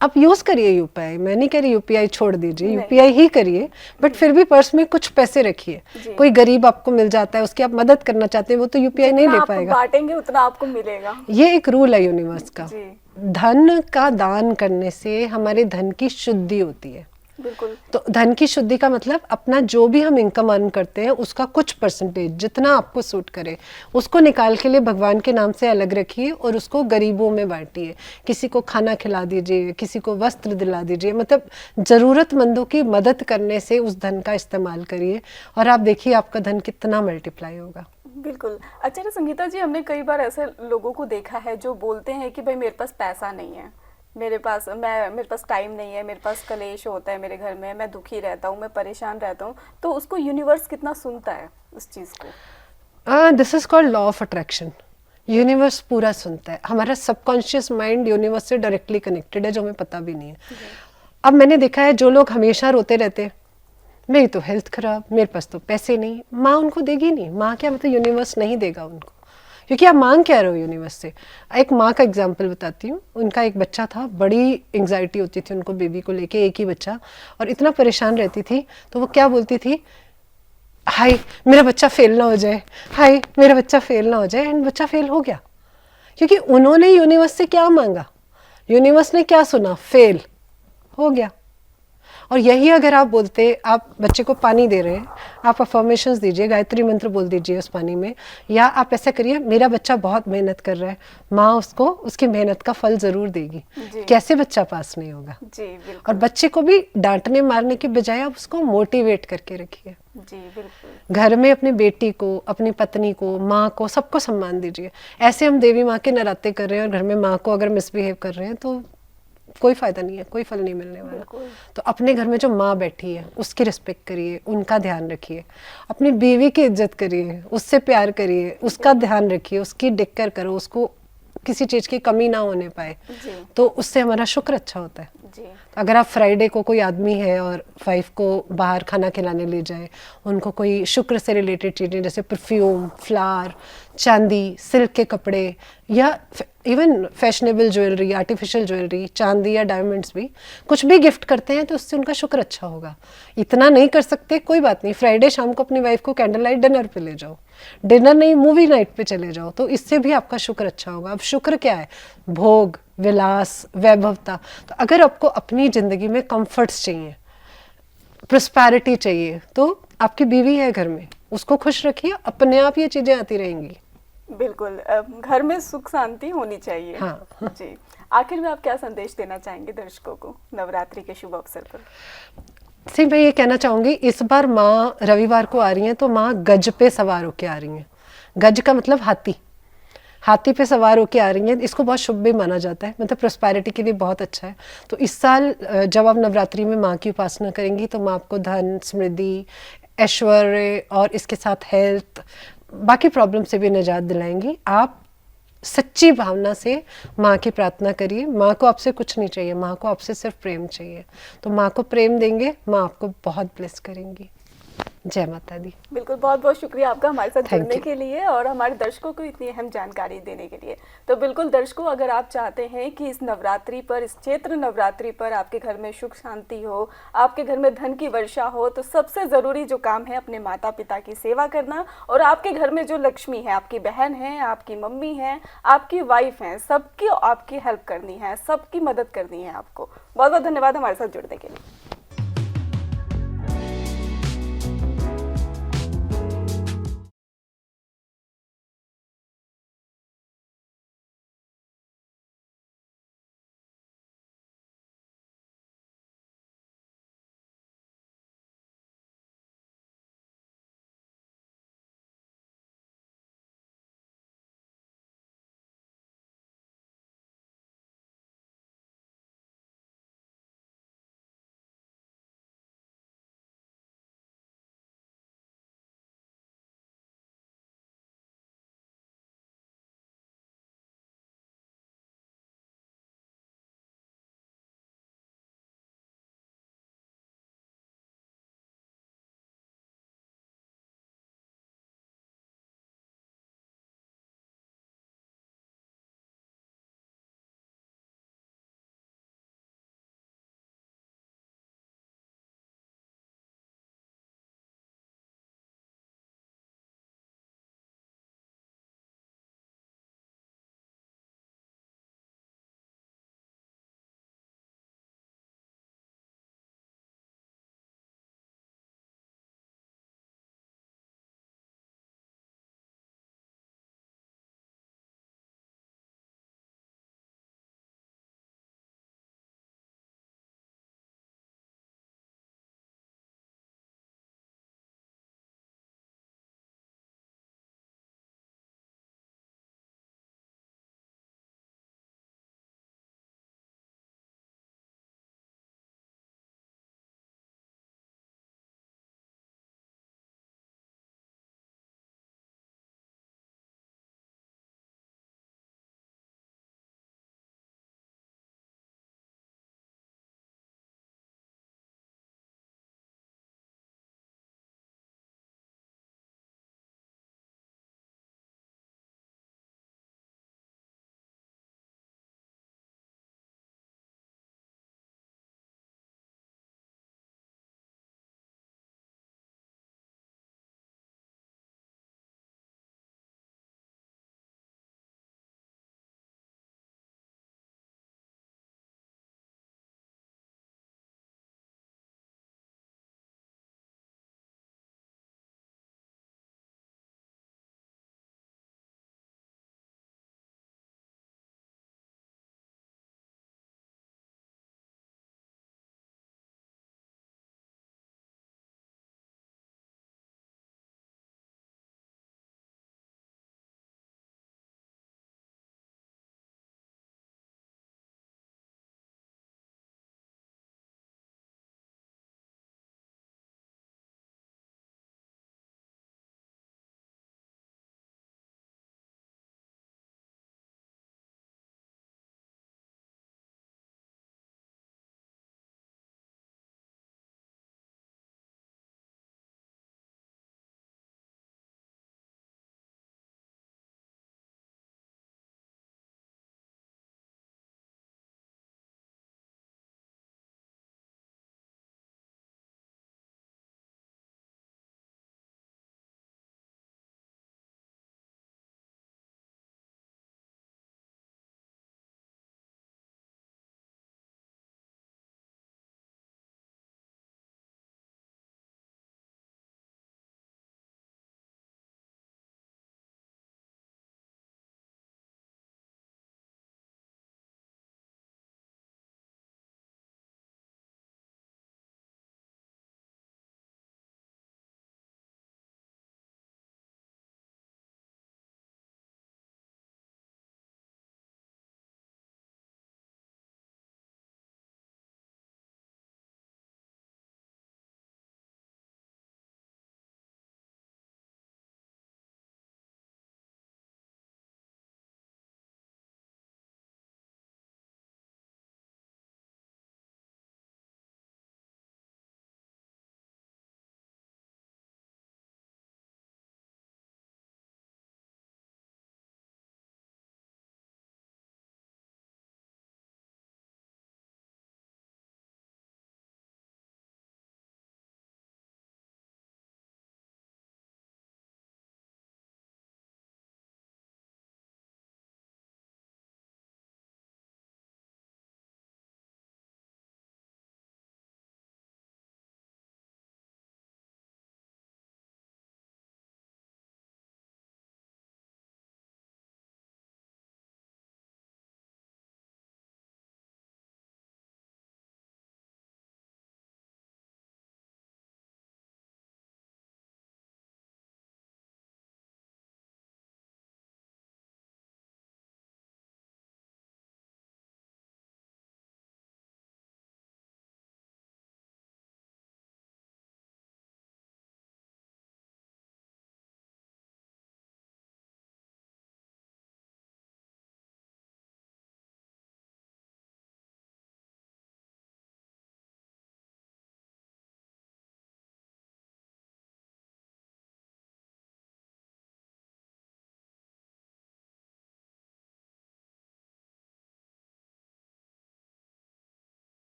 आप यूज करिए यूपीआई। मैं नहीं कह रही यूपीआई छोड़ दीजिए, यूपीआई ही करिए, बट फिर भी पर्स में कुछ पैसे रखिए। कोई गरीब आपको मिल जाता है, उसकी आप मदद करना चाहते हैं, वो तो यूपीआई नहीं ले पाएगा। बांटेंगे उतना आपको मिलेगा। ये एक रूल है यूनिवर्स का। धन का दान करने से हमारे धन की शुद्धि होती है। बिल्कुल। तो धन की शुद्धि का मतलब, अपना जो भी हम इनकम अर्न करते हैं उसका कुछ परसेंटेज, जितना आपको सूट करे, उसको निकाल के लिए भगवान के नाम से अलग रखिए और उसको गरीबों में बांटिए। किसी को खाना खिला दीजिए, किसी को वस्त्र दिला दीजिए, मतलब ज़रूरतमंदों की मदद करने से उस धन का इस्तेमाल करिए और आप देखिए आपका धन कितना मल्टीप्लाई होगा। बिल्कुल। आचार्य संगीता जी, हमने कई बार ऐसे लोगों को देखा है जो बोलते हैं कि भाई मेरे पास पैसा नहीं है, मेरे पास टाइम नहीं है, मेरे पास कलेश होता है मेरे घर में, मैं दुखी रहता हूँ, मैं परेशान रहता हूँ। तो उसको यूनिवर्स कितना सुनता है उस चीज़ को? This is called law of attraction. Universe पूरा सुनता है। हमारा सबकॉन्शियस माइंड यूनिवर्स से डायरेक्टली कनेक्टेड है, जो हमें पता भी नहीं है। अब मैंने देखा है जो लोग हमेशा रोते रहते हैं, मेरी तो हेल्थ खराब, मेरे पास तो पैसे नहीं, माँ उनको देगी नहीं। माँ क्या मतलब, यूनिवर्स नहीं देगा उनको, क्योंकि आप मांग क्या रहे हो यूनिवर्स से। एक माँ का एग्जाम्पल बताती हूँ। उनका एक बच्चा था, बड़ी एंग्जाइटी होती थी उनको बेबी को लेके, एक ही बच्चा, और इतना परेशान रहती थी। तो वो क्या बोलती थी, हाय मेरा बच्चा फेल ना हो जाए, हाय मेरा बच्चा फेल ना हो जाए। एंड बच्चा फेल हो गया, क्योंकि उन्होंने यूनिवर्स से क्या मांगा, यूनिवर्स ने क्या सुना, फेल हो गया। और यही अगर आप बोलते, आप बच्चे को पानी दे रहे हैं, आप अफर्मेशंस दीजिए, गायत्री मंत्र बोल दीजिए उस पानी में, या आप ऐसा करिए, मेरा बच्चा बहुत मेहनत कर रहा है, माँ उसको उसकी मेहनत का फल जरूर देगी। कैसे बच्चा पास नहीं होगा। जी बिल्कुल। और बच्चे को भी डांटने मारने के बजाय आप उसको मोटिवेट करके रखिए। जी बिल्कुल। घर में अपनी बेटी को, अपनी पत्नी को, माँ को, सबको सम्मान दीजिए। ऐसे हम देवी माँ के नराते कर रहे हैं और घर में माँ को अगर मिसबिहेव कर रहे हैं तो कोई फायदा नहीं है, कोई फल नहीं मिलने वाला। बिल्कुल। तो अपने घर में जो माँ बैठी है उसकी रिस्पेक्ट करिए, उनका ध्यान रखिए, अपनी बीवी की इज्जत करिए, उससे प्यार करिए, उसका ध्यान रखिए, उसकी डिक्कर करो, उसको किसी चीज की कमी ना होने पाए, जी तो उससे हमारा शुक्र अच्छा होता है। जी अगर आप फ्राइडे को कोई आदमी है और वाइफ को बाहर खाना खिलाने ले जाए, उनको कोई शुक्र से रिलेटेड चीज़ें जैसे परफ्यूम, फ्लावर, चांदी, सिल्क के कपड़े या even fashionable jewellery, artificial jewellery, चांदी या डायमंड्स भी कुछ भी गिफ्ट करते हैं तो उससे उनका शुक्र अच्छा होगा। इतना नहीं कर सकते कोई बात नहीं, फ्राइडे शाम को अपनी वाइफ को कैंडल लाइट डिनर पे ले जाओ, डिनर नहीं मूवी नाइट पे चले जाओ, तो इससे भी आपका शुक्र अच्छा होगा। अब शुक्र क्या है? भोग, विलास, वैभवता। तो अगर आपको अपनी ज़िंदगी में कंफर्ट्स चाहिए, प्रॉस्पेरिटी चाहिए, तो आपकी बीवी है घर में, उसको खुश रखिए, अपने आप ये चीज़ें आती रहेंगी। बिल्कुल। घर में सुख शांति होनी चाहिए। हाँ। जी। आखिर में आप क्या संदेश देना चाहेंगे दर्शकों को नवरात्रि के शुभ अवसर पर? सिर्फ मैं ये कहना चाहूँगी, इस बार माँ रविवार को आ रही हैं तो माँ गज पे सवार होके आ रही हैं। गज का मतलब हाथी, हाथी पे सवार होके आ रही हैं। इसको बहुत शुभ भी माना जाता है, मतलब प्रॉस्पेरिटी के लिए बहुत अच्छा है। तो इस साल जब आप नवरात्रि में माँ की उपासना करेंगी तो माँ आपको धन, समृद्धि, ऐश्वर्य और इसके साथ हेल्थ, बाकी प्रॉब्लम से भी निजात दिलाएंगी। आप सच्ची भावना से माँ की प्रार्थना करिए। माँ को आपसे कुछ नहीं चाहिए, माँ को आपसे सिर्फ प्रेम चाहिए। तो माँ को प्रेम देंगे, माँ आपको बहुत ब्लेस करेंगी। जय माता दी। बिल्कुल, बहुत बहुत शुक्रिया आपका हमारे साथ Thank जुड़ने you. के लिए और हमारे दर्शकों को इतनी अहम जानकारी देने के लिए। तो बिल्कुल दर्शकों, अगर आप चाहते हैं कि इस नवरात्रि पर, इस चैत्र नवरात्रि पर आपके घर में सुख शांति हो, आपके घर में धन की वर्षा हो, तो सबसे ज़रूरी जो काम है अपने माता पिता की सेवा करना, और आपके घर में जो लक्ष्मी है, आपकी बहन है, आपकी मम्मी है, आपकी वाइफ है, सबकी आपकी हेल्प करनी है, सबकी मदद करनी है आपको। बहुत बहुत धन्यवाद हमारे साथ जुड़ने के लिए।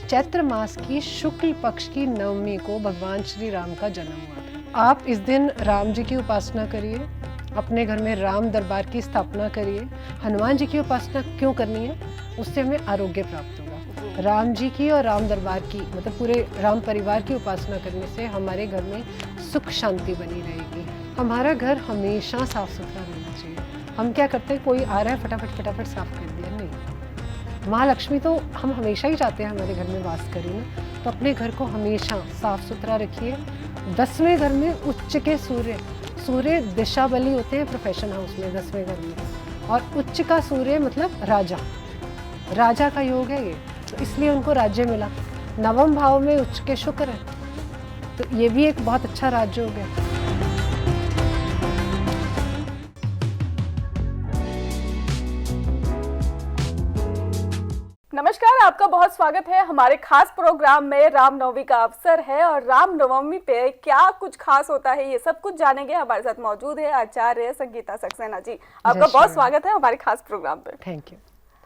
चैत्र मास की शुक्ल पक्ष की नवमी को भगवान श्री राम का जन्म हुआ था। आप इस दिन राम जी की उपासना करिए, अपने घर में राम दरबार की स्थापना करिए। हनुमान जी की उपासना क्यों करनी है? उससे हमें आरोग्य प्राप्त होगा। राम जी की और राम दरबार की मतलब पूरे राम परिवार की उपासना करने से हमारे घर में सुख शांति बनी रहेगी। हमारा घर हमेशा साफ सुथरा रहना चाहिए। हम क्या करते हैं, कोई आ रहा है फटाफट फटाफट साफ कर दिया, नहीं। माँ लक्ष्मी तो हम हमेशा ही चाहते हैं हमारे घर में वास करें ना, तो अपने घर को हमेशा साफ सुथरा रखिए। 10वें घर में उच्च के सूर्य दिशा बली होते हैं प्रोफेशन हाउस में 10वें घर में, और उच्च का सूर्य मतलब राजा का योग है ये, तो इसलिए उनको राज्य मिला। नवम भाव में उच्च के शुक्र है, तो ये भी एक बहुत अच्छा राजयोग है। नमस्कार, आपका बहुत स्वागत है हमारे खास प्रोग्राम में। रामनवमी का अवसर है और रामनवमी पे क्या कुछ खास होता है ये सब कुछ जानेंगे। हमारे साथ मौजूद है आचार्य संगीता सक्सेना जी। आपका बहुत स्वागत है हमारे खास प्रोग्राम पे। Thank you.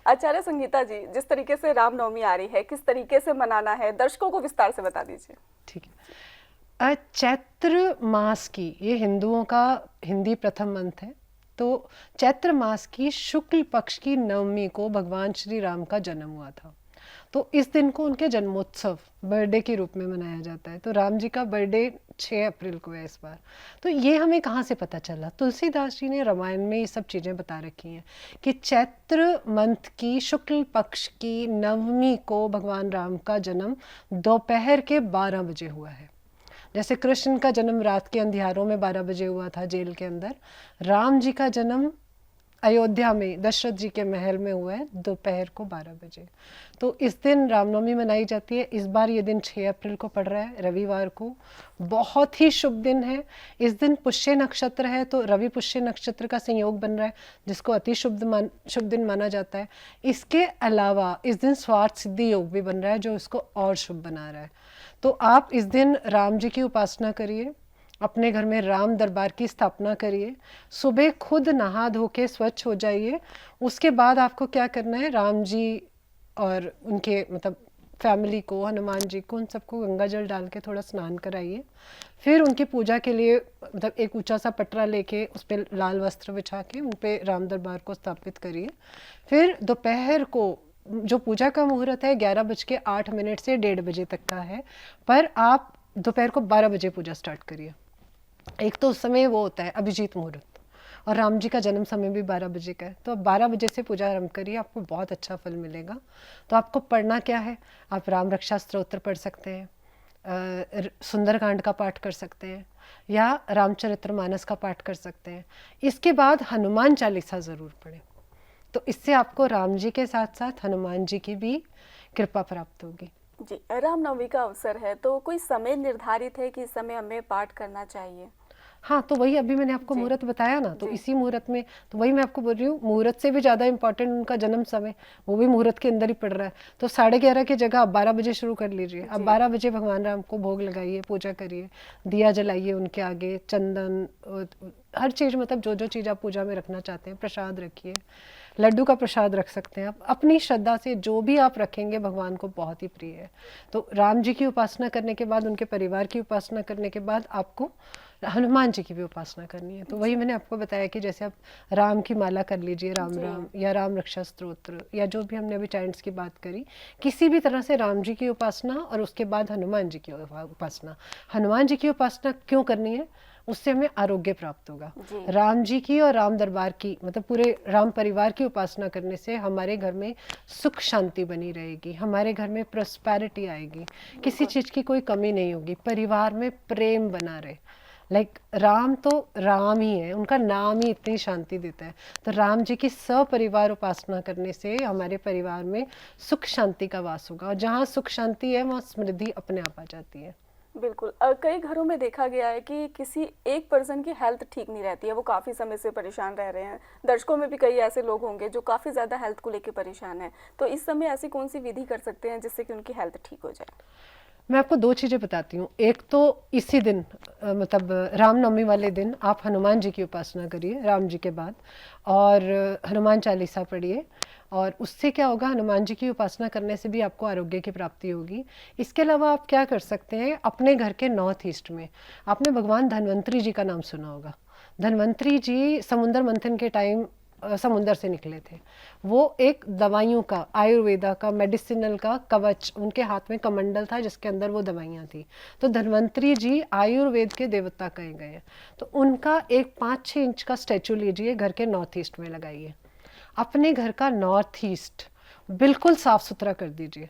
आचार्य संगीता जी, जिस तरीके से रामनवमी आ रही है, किस तरीके से मनाना है, दर्शकों को विस्तार से बता दीजिए। ठीक है। चैत्र मास की, ये हिंदुओं का हिंदी प्रथम मंथ है, तो चैत्र मास की शुक्ल पक्ष की नवमी को भगवान श्री राम का जन्म हुआ था। तो इस दिन को उनके जन्मोत्सव बर्थडे के रूप में मनाया जाता है। तो राम जी का बर्थडे 6 अप्रैल को है इस बार। तो ये हमें कहाँ से पता चला? तुलसीदास जी ने रामायण में ये सब चीज़ें बता रखी हैं कि चैत्र मंथ की शुक्ल पक्ष की नवमी को भगवान राम का जन्म दोपहर के 12 बजे हुआ है। जैसे कृष्ण का जन्म रात के अंधियारों में 12 बजे हुआ था जेल के अंदर, राम जी का जन्म अयोध्या में दशरथ जी के महल में हुआ है दोपहर को 12 बजे। तो इस दिन रामनवमी मनाई जाती है। इस बार ये दिन 6 अप्रैल को पड़ रहा है, रविवार को। बहुत ही शुभ दिन है। इस दिन पुष्य नक्षत्र है, तो रवि पुष्य नक्षत्र का संयोग बन रहा है, जिसको अति शुभ दिन माना जाता है। इसके अलावा इस दिन स्वार्थ सिद्धि योग भी बन रहा है, जो इसको और शुभ बना रहा है। तो आप इस दिन राम जी की उपासना करिए, अपने घर में राम दरबार की स्थापना करिए, सुबह खुद नहा धो के स्वच्छ हो जाइए। उसके बाद आपको क्या करना है, राम जी और उनके मतलब फैमिली को, हनुमान जी को, उन सबको गंगा जल डाल के थोड़ा स्नान कराइए। फिर उनकी पूजा के लिए मतलब एक ऊंचा सा पटरा लेके उस पर लाल वस्त्र बिछा के उन पर राम दरबार को स्थापित करिए। फिर दोपहर को जो पूजा का मुहूर्त है 11:08 से 1:30 बजे तक का है, पर आप दोपहर को 12 बजे पूजा स्टार्ट करिए। एक तो उस समय वो होता है अभिजीत मुहूर्त, और राम जी का जन्म समय भी 12 बजे का है, तो आप 12 बजे से पूजा आरंभ करिए, आपको बहुत अच्छा फल मिलेगा। तो आपको पढ़ना क्या है, आप राम रक्षा स्तोत्र पढ़ सकते हैं, सुंदरकांड का पाठ कर सकते हैं, या रामचरितमानस का पाठ कर सकते हैं। इसके बाद हनुमान चालीसा ज़रूर पढ़ें, तो इससे आपको राम जी के साथ साथ हनुमान जी की भी कृपा प्राप्त होगी। जी, रामनवमी का अवसर है, तो कोई समय निर्धारित है कि इस समय हमें पाठ करना चाहिए? हाँ, तो वही अभी मैंने आपको मुहूर्त बताया ना, तो इसी मुहूर्त में, तो वही मैं आपको बोल रही हूँ, मुहूर्त से भी ज़्यादा इम्पोर्टेंट उनका जन्म समय, वो भी मुहूर्त के अंदर ही पड़ रहा है। तो 11:30 की जगह आप 12 बजे शुरू कर लीजिए। आप 12 बजे भगवान राम को भोग लगाइए, पूजा करिए, दिया जलाइए उनके आगे, चंदन, हर चीज़ मतलब जो जो चीज़ आप पूजा में रखना चाहते हैं, प्रसाद रखिए। लड्डू का प्रसाद रख सकते हैं आप, अपनी श्रद्धा से जो भी आप रखेंगे भगवान को बहुत ही प्रिय है। तो राम जी की उपासना करने के बाद, उनके परिवार की उपासना करने के बाद आपको हनुमान जी की भी उपासना करनी है। तो वही मैंने आपको बताया कि जैसे आप राम की माला कर लीजिए, राम राम, या राम रक्षा स्तोत्र, या जो भी हमने अभी चैंट्स की बात करी, किसी भी तरह से राम जी की उपासना, और उसके बाद हनुमान जी की उपासना। हनुमान जी की उपासना क्यों करनी है? उससे हमें आरोग्य प्राप्त होगा। राम जी की और राम दरबार की मतलब पूरे राम परिवार की उपासना करने से हमारे घर में सुख शांति बनी रहेगी, हमारे घर में प्रॉस्पेरिटी आएगी, किसी चीज़ की कोई कमी नहीं होगी, परिवार में प्रेम बना रहे। राम तो राम ही है, उनका नाम ही इतनी शांति देता है। तो राम जी की सपरिवार उपासना करने से हमारे परिवार में सुख शांति का वास होगा, और जहाँ सुख शांति है वहाँ समृद्धि अपने आप आ जाती है। बिल्कुल। कई घरों में देखा गया है कि किसी एक पर्सन की हेल्थ ठीक नहीं रहती है, वो काफ़ी समय से परेशान रह रहे हैं। दर्शकों में भी कई ऐसे लोग होंगे जो काफ़ी ज़्यादा हेल्थ को लेकर परेशान हैं, तो इस समय ऐसी कौन सी विधि कर सकते हैं जिससे कि उनकी हेल्थ ठीक हो जाए? मैं आपको 2 चीज़ें बताती हूँ। एक तो इसी दिन मतलब रामनवमी वाले दिन आप हनुमान जी की उपासना करिए राम जी के बाद, और हनुमान चालीसा पढ़िए, और उससे क्या होगा, हनुमान जी की उपासना करने से भी आपको आरोग्य की प्राप्ति होगी। इसके अलावा आप क्या कर सकते हैं, अपने घर के नॉर्थ ईस्ट में आपने भगवान धन्वंतरी जी का नाम सुना होगा। धन्वंतरी जी समुद्र मंथन के टाइम समुंदर से निकले थे। वो एक दवाइयों का, आयुर्वेदा का, मेडिसिनल का कवच, उनके हाथ में कमंडल था जिसके अंदर वो दवाइयाँ थी। तो धन्वंतरी जी आयुर्वेद के देवता कहे गए हैं। तो उनका एक 5-6 इंच का स्टैचू लीजिए, घर के नॉर्थ ईस्ट में लगाइए। अपने घर का नॉर्थ ईस्ट बिल्कुल साफ सुथरा कर दीजिए।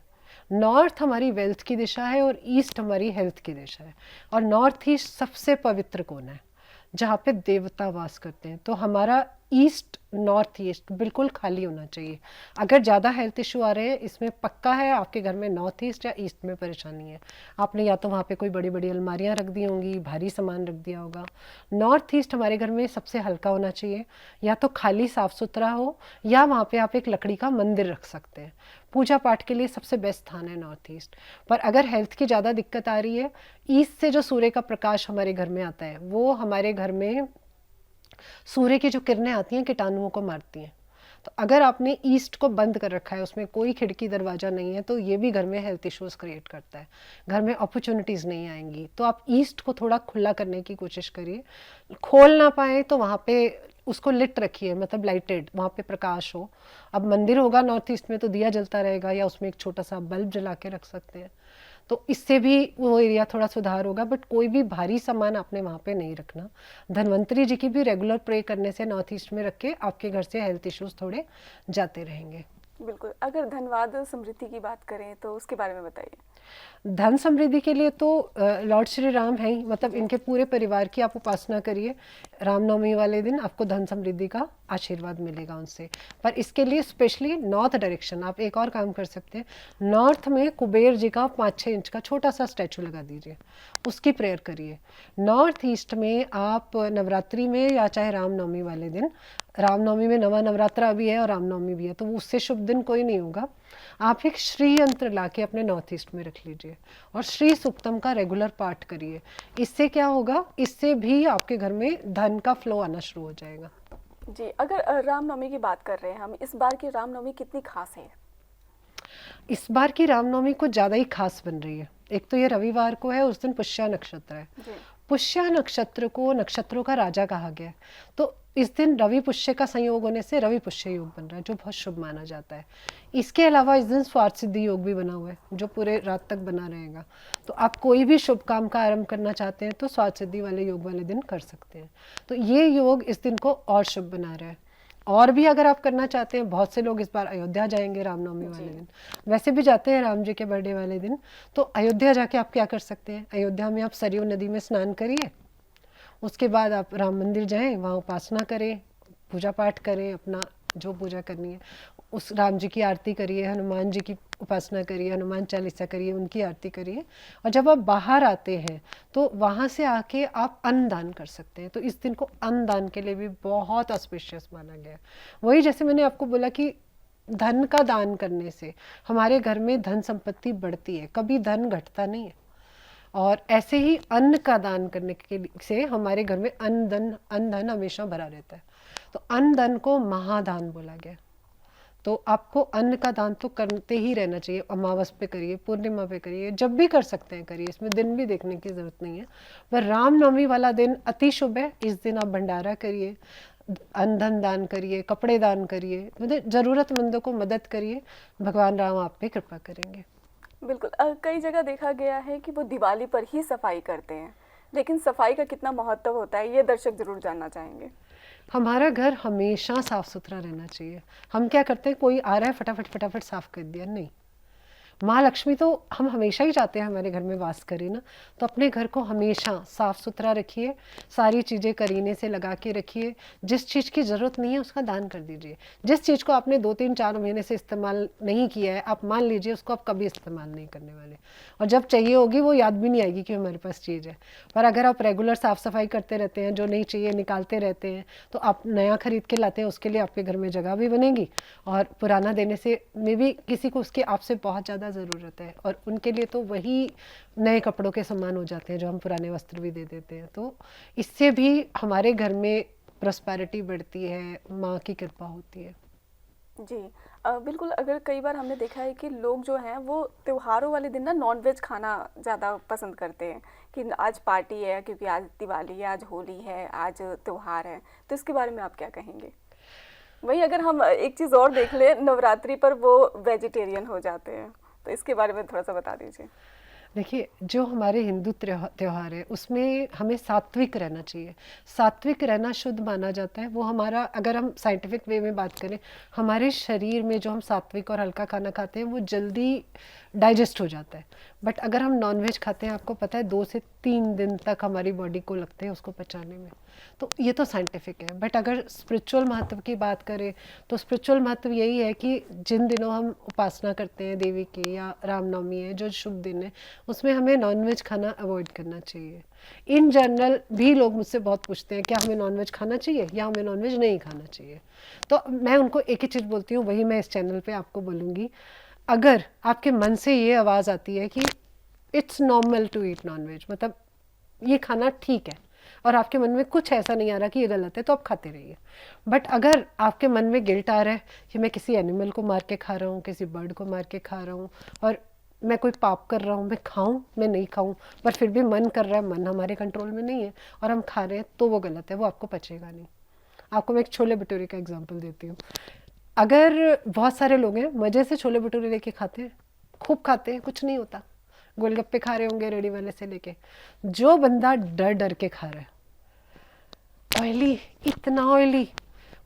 नॉर्थ हमारी वेल्थ की दिशा है और ईस्ट हमारी हेल्थ की दिशा है, और नॉर्थ ईस्ट सबसे पवित्र कोना है जहाँ पे देवता वास करते हैं। तो हमारा ईस्ट, नॉर्थ ईस्ट बिल्कुल खाली होना चाहिए। अगर ज़्यादा हेल्थ इशू आ रहे हैं, इसमें पक्का है आपके घर में नॉर्थ ईस्ट या ईस्ट में परेशानी है। आपने या तो वहाँ पे कोई बड़ी बड़ी अलमारियाँ रख दी होंगी, भारी सामान रख दिया होगा। नॉर्थ ईस्ट हमारे घर में सबसे हल्का होना चाहिए, या तो खाली साफ सुथरा हो, या वहाँ पे आप एक लकड़ी का मंदिर रख सकते हैं। पूजा पाठ के लिए सबसे बेस्ट स्थान है नॉर्थ ईस्ट। पर अगर हेल्थ की ज़्यादा दिक्कत आ रही है, ईस्ट से जो सूर्य का प्रकाश हमारे घर में आता है, वो हमारे घर में सूर्य की जो किरणें आती हैं कीटाणुओं को मारती हैं। तो अगर आपने ईस्ट को बंद कर रखा है, उसमें कोई खिड़की दरवाजा नहीं है, तो ये भी घर में हेल्थ इश्यूज क्रिएट करता है, घर में अपॉर्चुनिटीज़ नहीं आएंगी। तो आप ईस्ट को थोड़ा खुला करने की कोशिश करिए। खोल ना पाए तो वहाँ पे उसको लिट रखिए, मतलब लाइटेड, वहाँ पे प्रकाश हो। अब मंदिर होगा नॉर्थ ईस्ट में तो दिया जलता रहेगा, या उसमें एक छोटा सा बल्ब जला के रख सकते हैं, तो इससे भी वो एरिया थोड़ा सुधार होगा। बट कोई भी भारी सामान आपने वहाँ पे नहीं रखना। धन्वंतरी जी की भी रेगुलर प्रे करने से नॉर्थ ईस्ट में रख के आपके घर से हेल्थ इश्यूज थोड़े जाते रहेंगे। बिल्कुल। अगर धनवाद समृद्धि की बात करें तो उसके बारे में बताइए। धन समृद्धि के लिए तो लॉर्ड श्री राम हैं ही, मतलब इनके पूरे परिवार की आप उपासना करिए। रामनवमी वाले दिन आपको धन समृद्धि का आशीर्वाद मिलेगा उनसे। पर इसके लिए स्पेशली नॉर्थ डायरेक्शन आप एक और काम कर सकते हैं। नॉर्थ में कुबेर जी का 5-6 इंच का छोटा सा स्टैचू लगा दीजिए, उसकी प्रेयर करिए। नॉर्थ ईस्ट में आप नवरात्रि में या चाहे रामनवमी वाले दिन, रामनवमी में नवा नवरात्रा भी है और रामनवमी भी है, तो उससे शुभ दिन कोई नहीं होगा। आप एक श्री यंत्र लाके अपने नॉर्थ ईस्ट में रख लीजिए और श्री सूक्तम का रेगुलर पाठ करिए। इससे क्या होगा, इससे भी आपके घर में धन का फ्लो आना शुरू हो जाएगा। जी, अगर रामनवमी की बात कर रहे हैं हम, इस बार की रामनवमी कितनी खास है? इस बार की रामनवमी कुछ ज़्यादा ही खास बन रही है। एक तो ये रविवार को है, उस दिन पुष्या नक्षत्र है। पुष्या नक्षत्र को नक्षत्रों का राजा कहा गया है। तो इस दिन रवि पुष्य का संयोग होने से रवि पुष्य योग बन रहा है, जो बहुत शुभ माना जाता है। इसके अलावा इस दिन स्वार्थ सिद्धि योग भी बना हुआ है, जो पूरे रात तक बना रहेगा। तो आप कोई भी शुभ काम का आरंभ करना चाहते हैं तो स्वार्थ सिद्धि वाले योग वाले दिन कर सकते हैं। तो ये योग इस दिन को और शुभ बना रहा है। और भी अगर आप करना चाहते हैं, बहुत से लोग इस बार अयोध्या जाएंगे रामनवमी वाले दिन, वैसे भी जाते हैं राम जी के बर्थडे वाले दिन। तो अयोध्या जाके आप क्या कर सकते हैं, अयोध्या में आप सरयू नदी में स्नान करिए, उसके बाद आप राम मंदिर जाएं, वहाँ उपासना करें, पूजा पाठ करें, अपना जो पूजा करनी है उस राम जी की आरती करिए, हनुमान जी की उपासना करिए, हनुमान चालीसा करिए, उनकी आरती करिए। और जब आप बाहर आते हैं तो वहाँ से आके आप अन्न दान कर सकते हैं। तो इस दिन को अन्न दान के लिए भी बहुत ऑस्पिशियस माना गया है। वही जैसे मैंने आपको बोला कि धन का दान करने से हमारे घर में धन संपत्ति बढ़ती है, कभी धन घटता नहीं है। और ऐसे ही अन्न का दान करने के से हमारे घर में अन्न धन हमेशा भरा रहता है। तो अन्न धन को महादान बोला गया। तो आपको अन्न का दान तो करते ही रहना चाहिए। अमावस पे करिए, पूर्णिमा पे करिए, जब भी कर सकते हैं करिए, इसमें दिन भी देखने की जरूरत नहीं है। पर रामनवमी वाला दिन अति शुभ है। इस दिन आप भंडारा करिए, अन्न धन दान करिए, कपड़े दान करिए, मतलब जरूरतमंदों को मदद करिए। भगवान राम आप पे कृपा करेंगे। बिल्कुल। कई जगह देखा गया है कि वो दिवाली पर ही सफाई करते हैं, लेकिन सफाई का कितना महत्व होता है ये दर्शक जरूर जानना चाहेंगे। हमारा घर हमेशा साफ सुथरा रहना चाहिए। हम क्या करते हैं, कोई आ रहा है फटाफट साफ कर दिया, नहीं। माँ लक्ष्मी तो हम हमेशा ही चाहते हैं हमारे घर में वास करे ना, तो अपने घर को हमेशा साफ सुथरा रखिए, सारी चीज़ें करीने से लगा के रखिए। जिस चीज़ की ज़रूरत नहीं है उसका दान कर दीजिए। जिस चीज़ को आपने 2-3-4 महीने से इस्तेमाल नहीं किया है, आप मान लीजिए उसको आप कभी इस्तेमाल नहीं करने वाले, और जब चाहिए होगी वो याद भी नहीं आएगी कि हमारे पास चीज़ है। पर अगर आप रेगुलर साफ़ सफाई करते रहते हैं, जो नहीं चाहिए निकालते रहते हैं, तो आप नया खरीद के लाते हैं, उसके लिए आपके घर में जगह भी बनेगी, और पुराना देने से मे भी किसी को उसके आपसे बहुत ज़्यादा ज़रूरत है, और उनके लिए तो वही नए कपड़ों के समान हो जाते हैं जो हम पुराने वस्त्र भी दे देते हैं। तो इससे भी हमारे घर में प्रॉस्पेरिटी बढ़ती है, माँ की कृपा होती है। जी, बिल्कुल, अगर कई बार हमने देखा है कि लोग जो हैं वो त्योहारों वाले दिन ना नॉनवेज खाना ज़्यादा पसंद करते हैं कि आज पार्टी है, क्योंकि आज दिवाली है, आज होली है, आज त्योहार है, तो इसके बारे में आप क्या कहेंगे? वहीं अगर हम एक चीज़ और देख लें, नवरात्रि पर वो वेजिटेरियन हो जाते हैं, तो इसके बारे में थोड़ा सा बता दीजिए। देखिए, जो हमारे हिंदू त्योहार है उसमें हमें सात्विक रहना चाहिए। सात्विक रहना शुद्ध माना जाता है। वो हमारा, अगर हम साइंटिफिक वे में बात करें, हमारे शरीर में जो हम सात्विक और हल्का खाना खाते हैं वो जल्दी डाइजेस्ट हो जाता है। बट अगर हम नॉनवेज खाते हैं, आपको पता है 2 से 3 दिन तक हमारी बॉडी को लगते हैं उसको पचाने में। तो ये तो साइंटिफिक है। बट अगर स्पिरिचुअल महत्व की बात करें तो स्पिरिचुअल महत्व यही है कि जिन दिनों हम उपासना करते हैं देवी की या रामनवमी है, जो शुभ दिन है, उसमें हमें नॉनवेज खाना अवॉइड करना चाहिए। इन जनरल भी लोग मुझसे बहुत पूछते हैं क्या हमें नॉनवेज खाना चाहिए या हमें नॉनवेज नहीं खाना चाहिए। तो मैं उनको एक ही चीज़ बोलती हूँ, वही मैं इस चैनल पे आपको बोलूँगी। अगर आपके मन से ये आवाज़ आती है कि it's normal to eat nonveg, मतलब ये खाना ठीक है, और आपके मन में कुछ ऐसा नहीं आ रहा कि ये गलत है, तो आप खाते रहिए। बट अगर आपके मन में गिल्ट आ रहा है कि मैं किसी एनिमल को मार के खा रहा हूँ, किसी बर्ड को मार के खा रहा हूँ, और मैं कोई पाप कर रहा हूँ, मैं खाऊं मैं नहीं खाऊं, पर फिर भी मन कर रहा है, मन हमारे कंट्रोल में नहीं है और हम खा रहे हैं, तो वो गलत है, वो आपको पचेगा नहीं। आपको मैं एक छोले भटूरे का एग्जांपल देती हूँ। अगर बहुत सारे लोग हैं मज़े से छोले भटूरे लेके खाते हैं, खूब खाते हैं, कुछ नहीं होता, गोलगप्पे खा रहे होंगे रेडी वाले से लेके, जो बंदा डर डर के खा रहा है, ऑयली, इतना ऑयली,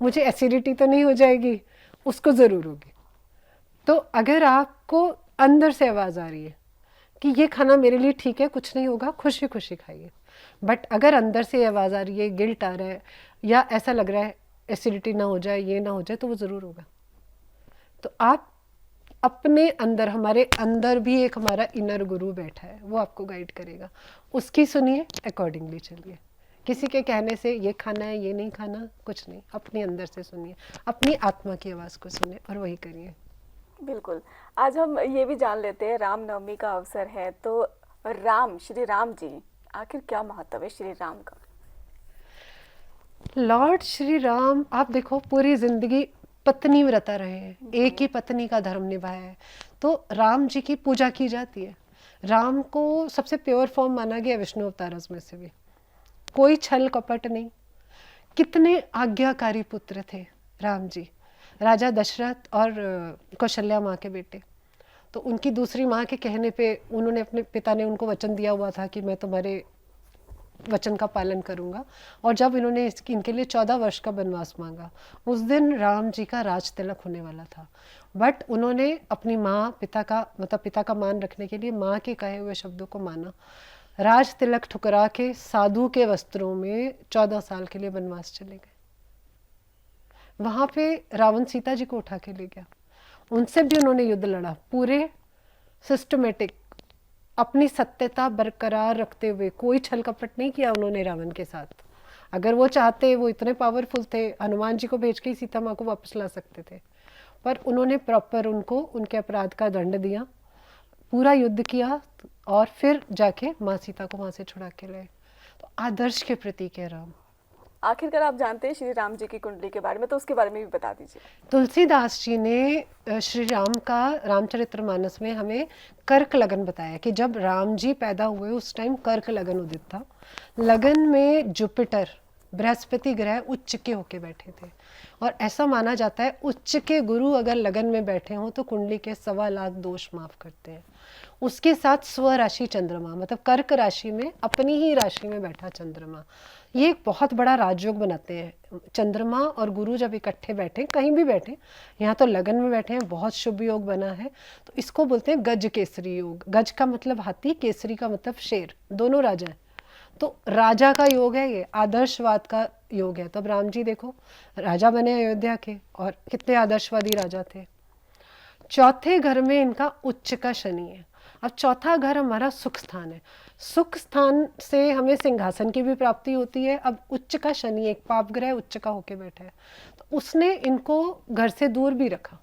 मुझे एसिडिटी तो नहीं हो जाएगी, उसको ज़रूर होगी। तो अगर आपको अंदर से आवाज़ आ रही है कि ये खाना मेरे लिए ठीक है, कुछ नहीं होगा, खुशी खुशी खाइए। बट अगर अंदर से आवाज़ आ रही है, गिल्ट आ रहा है, या ऐसा लग रहा है एसिडिटी ना हो जाए, ये ना हो जाए, तो वो ज़रूर होगा। तो आप अपने अंदर, हमारे अंदर भी एक हमारा इनर गुरु बैठा है, वो आपको गाइड करेगा, उसकी सुनिए, अकॉर्डिंगली चलिए। किसी के कहने से ये खाना है ये नहीं खाना, कुछ नहीं, अपने अंदर से सुनिए, अपनी आत्मा की आवाज़ को सुनिए और वही करिए। बिल्कुल। आज हम ये भी जान लेते हैं, रामनवमी का अवसर है, तो राम, श्री राम जी, आखिर क्या महत्व है श्री राम का? लॉर्ड श्री राम, आप देखो पूरी जिंदगी पत्नी व्रता रहे हैं, एक ही पत्नी का धर्म निभाया है, तो राम जी की पूजा की जाती है। राम को सबसे प्योर फॉर्म माना गया विष्णु अवतारस में से भी, कोई छल कपट नहीं। कितने आज्ञाकारी पुत्र थे राम जी, राजा दशरथ और कौशल्या माँ के बेटे। तो उनकी दूसरी माँ के कहने पे उन्होंने, अपने पिता ने उनको वचन दिया हुआ था कि मैं तुम्हारे वचन का पालन करूंगा, और जब इन्होंने इनके लिए 14 वर्ष का वनवास मांगा, उस दिन राम जी का राज तिलक होने वाला था। बट उन्होंने अपनी माँ, पिता का, मतलब पिता का मान रखने के लिए माँ के कहे हुए शब्दों को माना, राज तिलक ठुकरा के साधु के वस्त्रों में 14 साल के लिए वनवास चले गए। वहां पे रावण सीता जी को उठा के ले गया, उनसे भी उन्होंने युद्ध लड़ा, पूरे सिस्टमेटिक, अपनी सत्यता बरकरार रखते हुए, कोई छल कपट नहीं किया उन्होंने रावण के साथ। अगर वो चाहते, वो इतने पावरफुल थे, हनुमान जी को भेज के ही सीता माँ को वापस ला सकते थे, पर उन्होंने प्रॉपर उनको उनके अपराध का दंड दिया, पूरा युद्ध किया, और फिर जाके माँ सीता को वहां से छुड़ा के लाए। तो आदर्श के प्रतीक है राम। आखिरकार आप जानते हैं श्री राम जी की कुंडली के बारे में, तो उसके बारे में भी बता दीजिए। तुलसीदास जी ने श्री राम का रामचरितमानस में हमें कर्क लगन बताया कि जब राम जी पैदा हुए उस टाइम कर्क लगन उदित था। लगन में जुपिटर, बृहस्पति ग्रह उच्च के होके बैठे थे, और ऐसा माना जाता है उच्च के गुरु अगर लगन में बैठे हों तो कुंडली के 1.25 लाख दोष माफ करते हैं। उसके साथ स्वराशि चंद्रमा, मतलब कर्क राशि में अपनी ही राशि में बैठा चंद्रमा, ये एक बहुत बड़ा राजयोग बनाते हैं। चंद्रमा और गुरु जब इकट्ठे बैठे, कहीं भी बैठे, यहाँ तो लगन में बैठे हैं, बहुत शुभ योग बना है, तो इसको बोलते हैं गज केसरी योग। गज का मतलब हाथी, केसरी का मतलब शेर, दोनों राजा हैं, तो राजा का योग है ये, आदर्शवाद का योग है। तो अब राम जी देखो राजा बने अयोध्या के, और कितने आदर्शवादी राजा थे। चौथे घर में इनका उच्च का शनि है। अब चौथा घर हमारा सुख स्थान है, सुख स्थान से हमें सिंहासन की भी प्राप्ति होती है। अब उच्च का शनि, एक पाप ग्रह उच्च का होके बैठा है, तो उसने इनको घर से दूर भी रखा।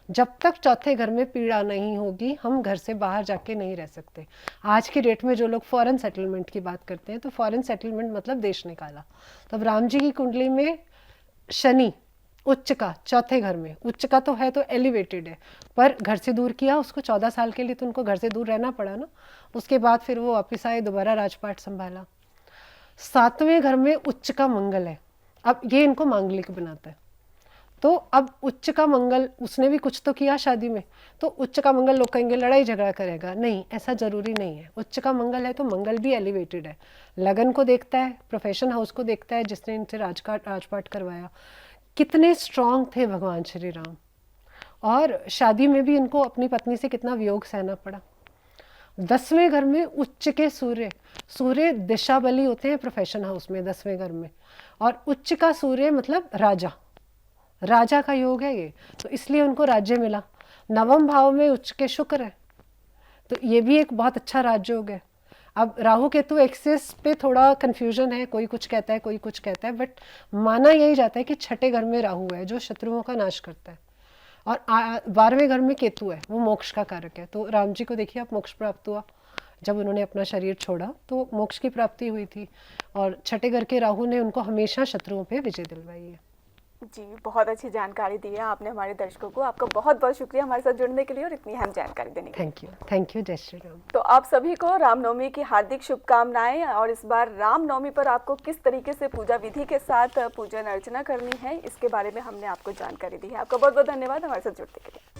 जब तक चौथे घर में पीड़ा नहीं होगी, हम घर से बाहर जाके नहीं रह सकते। आज की डेट में जो लोग फॉरेन सेटलमेंट की बात करते हैं, तो फॉरेन सेटलमेंट मतलब देश निकाला। तो अब राम जी की कुंडली में शनि उच्च का चौथे घर में, उच्च का तो है तो एलिवेटेड है, पर घर से दूर किया उसको, 14 साल के लिए तो उनको घर से दूर रहना पड़ा ना, उसके बाद फिर वो वापिस आए, दोबारा राजपाट संभाला। 7वें घर में उच्च का मंगल है, अब ये इनको मांगलिक बनाता है। तो अब उच्च का मंगल, उसने भी कुछ तो किया शादी में, तो उच्च का मंगल लोग कहेंगे लड़ाई झगड़ा करेगा, नहीं, ऐसा जरूरी नहीं है। उच्च का मंगल है तो मंगल भी एलिवेटेड है, लगन को देखता है, प्रोफेशन हाउस को देखता है, जिसने इनसे राजपाट करवाया, कितने स्ट्रांग थे भगवान श्री राम, और शादी में भी इनको अपनी पत्नी से कितना वियोग सहना पड़ा। 10वें घर में उच्च के सूर्य, सूर्य दिशा बली होते हैं प्रोफेशन हाउस में 10वें घर में, और उच्च का सूर्य मतलब राजा, राजा का योग है ये, तो इसलिए उनको राज्य मिला। 9वें भाव में उच्च के शुक्र है, तो ये भी एक बहुत अच्छा राजयोग है। अब राहु केतु एक्सिस पे थोड़ा कंफ्यूजन है, कोई कुछ कहता है कोई कुछ कहता है, बट माना यही जाता है कि छठे घर में राहु है जो शत्रुओं का नाश करता है, और 12वें घर में केतु है, वो मोक्ष का कारक है। तो राम जी को देखिए आप, मोक्ष प्राप्त हुआ जब उन्होंने अपना शरीर छोड़ा, तो मोक्ष की प्राप्ति हुई थी, और छठे घर के राहु ने उनको हमेशा शत्रुओं पे विजय दिलवाई है। जी, बहुत अच्छी जानकारी दी है आपने हमारे दर्शकों को। आपका बहुत बहुत शुक्रिया हमारे साथ जुड़ने के लिए और इतनी अहम जानकारी देने के लिए। थैंक यू, जय श्री राम। तो आप सभी को रामनवमी की हार्दिक शुभकामनाएं, और इस बार रामनवमी पर आपको किस तरीके से पूजा विधि के साथ पूजन अर्चना करनी है, इसके बारे में हमने आपको जानकारी दी है। आपका बहुत बहुत धन्यवाद हमारे साथ जुड़ने के लिए।